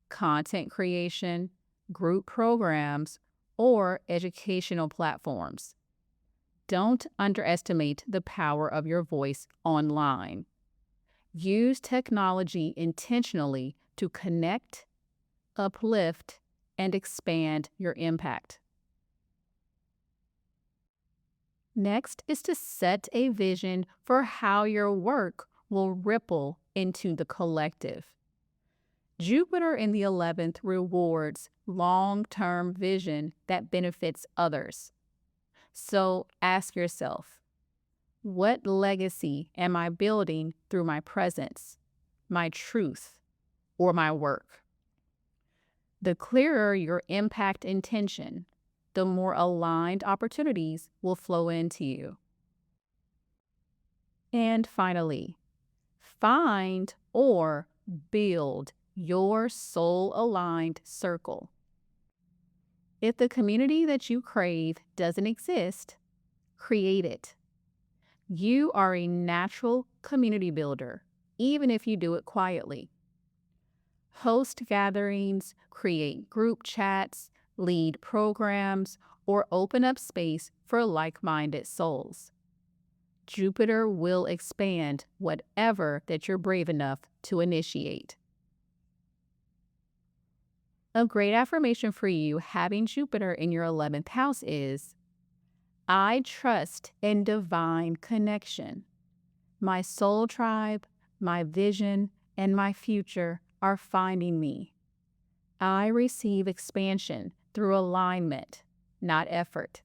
[SPEAKER 2] content creation, group programs, or educational platforms. Don't underestimate the power of your voice online. Use technology intentionally to connect, uplift, and expand your impact. Next is to set a vision for how your work will ripple into the collective. Jupiter in the 11th rewards long-term vision that benefits others. So ask yourself, what legacy am I building through my presence, my truth, or my work? The clearer your impact intention, the more aligned opportunities will flow into you. And finally, find or build your soul-aligned circle. If the community that you crave doesn't exist, create it. You are a natural community builder, even if you do it quietly. Host gatherings, create group chats, lead programs, or open up space for like-minded souls. Jupiter will expand whatever that you're brave enough to initiate. A great affirmation for you having Jupiter in your 11th house is, I trust in divine connection. My soul tribe, my vision, and my future are finding me. I receive expansion through alignment, not effort.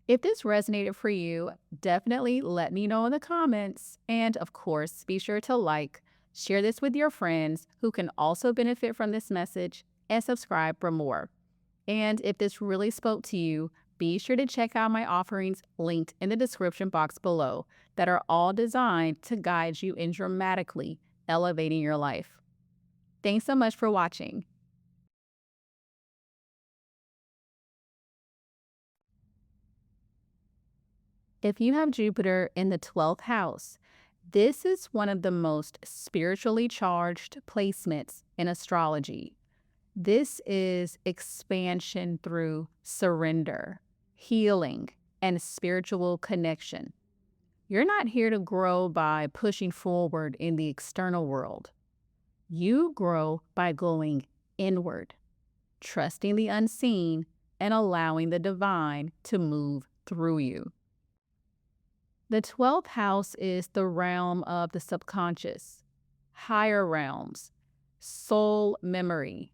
[SPEAKER 2] If this resonated for you, definitely let me know in the comments. And of course, be sure to like, share this with your friends who can also benefit from this message, and subscribe for more. And if this really spoke to you, be sure to check out my offerings linked in the description box below that are all designed to guide you in dramatically elevating your life. Thanks so much for watching. If you have Jupiter in the 12th house, this is one of the most spiritually charged placements in astrology. This is expansion through surrender, healing, and spiritual connection. You're not here to grow by pushing forward in the external world. You grow by going inward, trusting the unseen, and allowing the divine to move through you. The 12th house is the realm of the subconscious, higher realms, soul memory,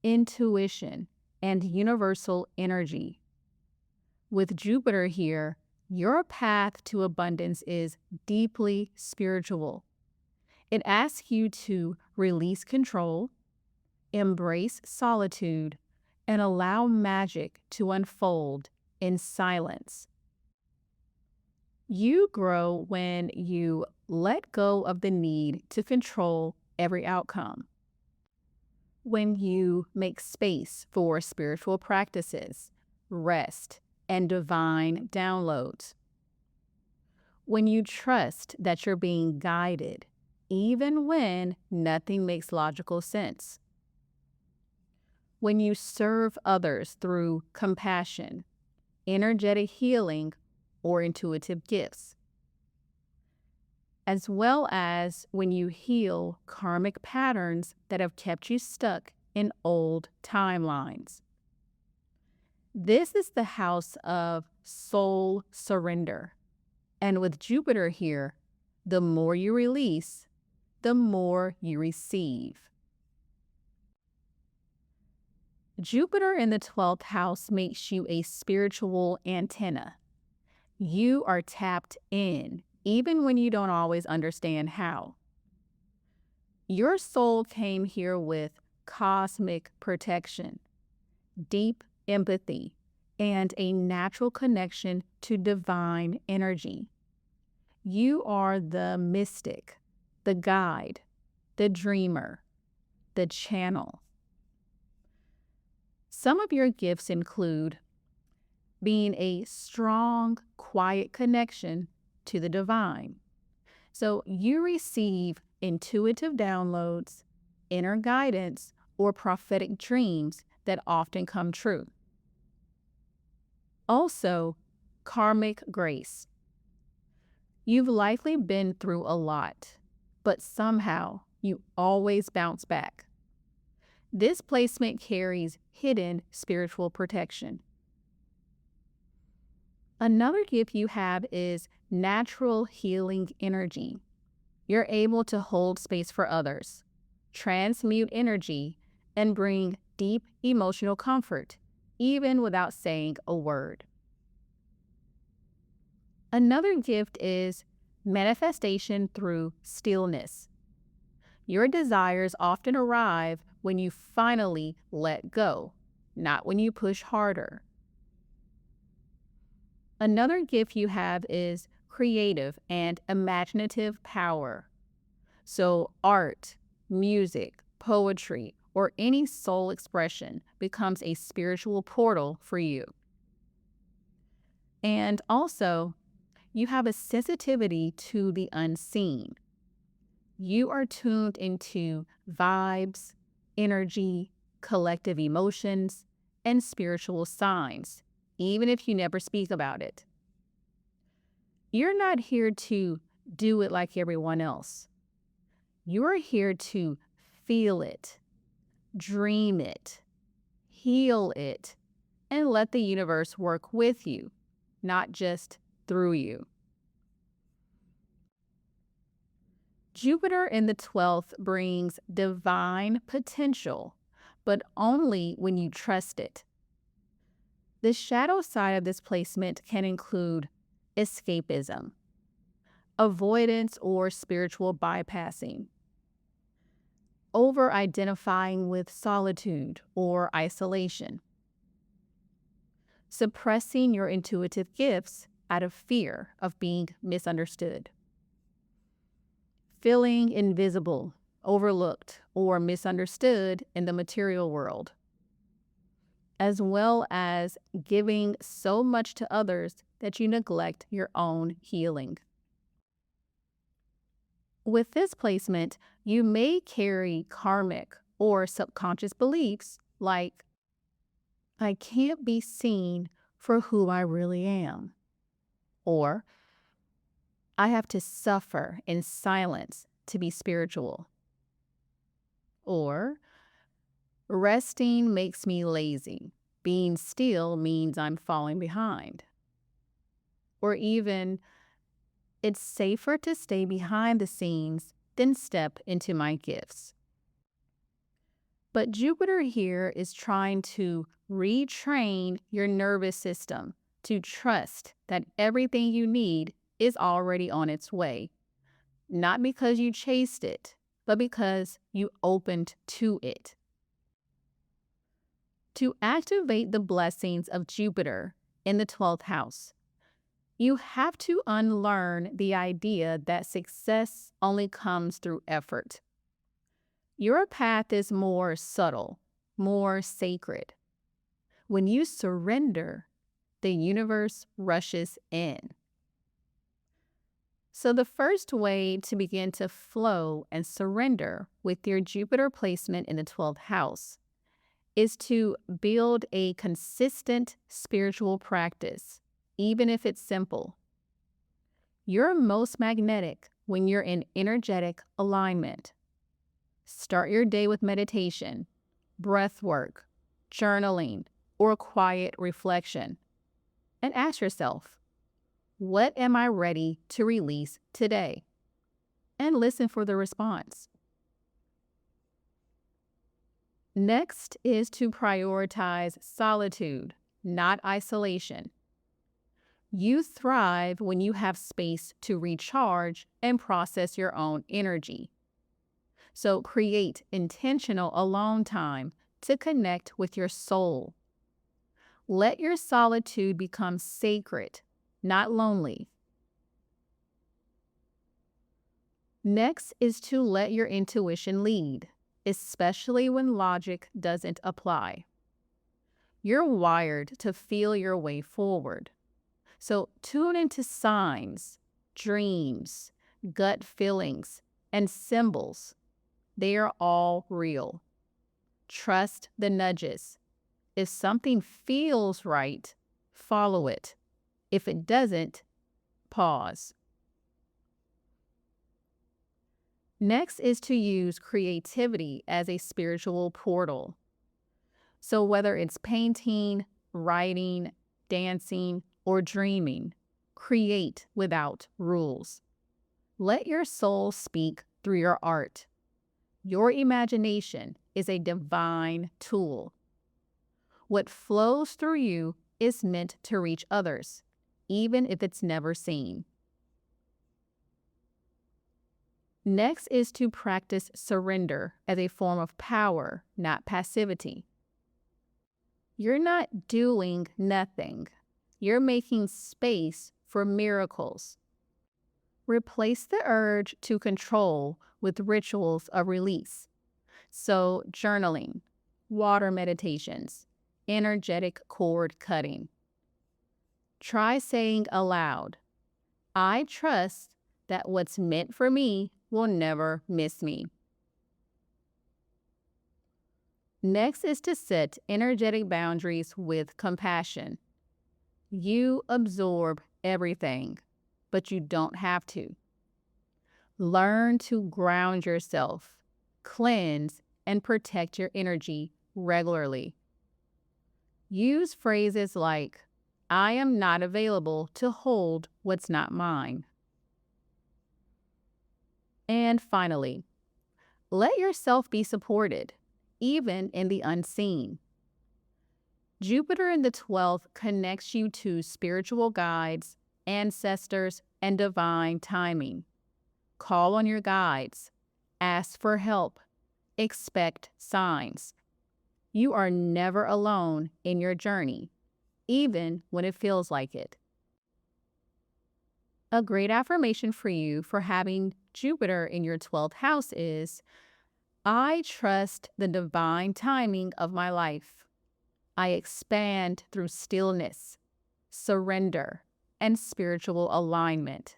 [SPEAKER 2] intuition, and universal energy. With Jupiter here, your path to abundance is deeply spiritual. It asks you to release control, embrace solitude, and allow magic to unfold in silence. You grow when you let go of the need to control every outcome. When you make space for spiritual practices, rest, and divine downloads. When you trust that you're being guided, even when nothing makes logical sense. When you serve others through compassion, energetic healing, or intuitive gifts. As well as when you heal karmic patterns that have kept you stuck in old timelines. This is the house of soul surrender. And with Jupiter here, the more you release, the more you receive. Jupiter in the 12th house makes you a spiritual antenna. You are tapped in, even when you don't always understand how. Your soul came here with cosmic protection, deep empathy, and a natural connection to divine energy. You are the mystic, the guide, the dreamer, the channel. Some of your gifts include being a strong, quiet connection to the divine. So you receive intuitive downloads, inner guidance, or prophetic dreams that often come true. Also, karmic grace. You've likely been through a lot, but somehow you always bounce back. This placement carries hidden spiritual protection. Another gift you have is natural healing energy. You're able to hold space for others, transmute energy, and bring deep emotional comfort, even without saying a word. Another gift is manifestation through stillness. Your desires often arrive when you finally let go, not when you push harder. Another gift you have is creative and imaginative power. So art, music, poetry, or any soul expression becomes a spiritual portal for you. And also, you have a sensitivity to the unseen. You are tuned into vibes, energy, collective emotions, and spiritual signs, even if you never speak about it. You're not here to do it like everyone else. You are here to feel it, dream it, heal it, and let the universe work with you, not just through you. Jupiter in the 12th brings divine potential, but only when you trust it. The shadow side of this placement can include escapism, avoidance or spiritual bypassing, over-identifying with solitude or isolation, suppressing your intuitive gifts out of fear of being misunderstood, feeling invisible, overlooked, or misunderstood in the material world, as well as giving so much to others that you neglect your own healing. With this placement, you may carry karmic or subconscious beliefs like, I can't be seen for who I really am, or I have to suffer in silence to be spiritual, or resting makes me lazy. Being still means I'm falling behind. Or even, it's safer to stay behind the scenes than step into my gifts. But Jupiter here is trying to retrain your nervous system to trust that everything you need is already on its way. Not because you chased it, but because you opened to it. To activate the blessings of Jupiter in the 12th house, you have to unlearn the idea that success only comes through effort. Your path is more subtle, more sacred. When you surrender, the universe rushes in. So the first way to begin to flow and surrender with your Jupiter placement in the 12th house is to build a consistent spiritual practice, even if it's simple. You're most magnetic when you're in energetic alignment. Start your day with meditation, breath work, journaling, or quiet reflection. And ask yourself, what am I ready to release today? And listen for the response. Next is to prioritize solitude, not isolation. You thrive when you have space to recharge and process your own energy. So create intentional alone time to connect with your soul. Let your solitude become sacred, not lonely. Next is to let your intuition lead, especially when logic doesn't apply. You're wired to feel your way forward. So tune into signs, dreams, gut feelings, and symbols. They are all real. Trust the nudges. If something feels right, follow it. If it doesn't, pause. Next is to use creativity as a spiritual portal. So whether it's painting, writing, dancing, or dreaming, create without rules. Let your soul speak through your art. Your imagination is a divine tool. What flows through you is meant to reach others, even if it's never seen. Next is to practice surrender as a form of power, not passivity. You're not doing nothing. You're making space for miracles. Replace the urge to control with rituals of release. So journaling, water meditations, energetic cord cutting. Try saying aloud, I trust that what's meant for me will never miss me. Next is to set energetic boundaries with compassion. You absorb everything, but you don't have to. Learn to ground yourself, cleanse, and protect your energy regularly. Use phrases like, I am not available to hold what's not mine. And finally, let yourself be supported, even in the unseen. Jupiter in the 12th connects you to spiritual guides, ancestors, and divine timing. Call on your guides. Ask for help. Expect signs. You are never alone in your journey, even when it feels like it. A great affirmation for you for having Jupiter in your 12th house is, I trust the divine timing of my life. I expand through stillness, surrender, and spiritual alignment.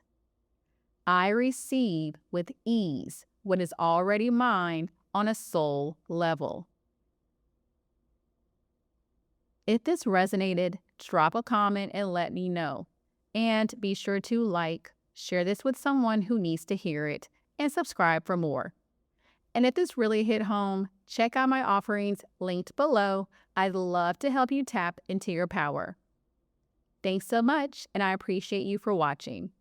[SPEAKER 2] I receive with ease what is already mine on a soul level. If this resonated, drop a comment and let me know. And be sure to like, share this with someone who needs to hear it, and subscribe for more. And if this really hit home, check out my offerings linked below. I'd love to help you tap into your power. Thanks so much, and I appreciate you for watching.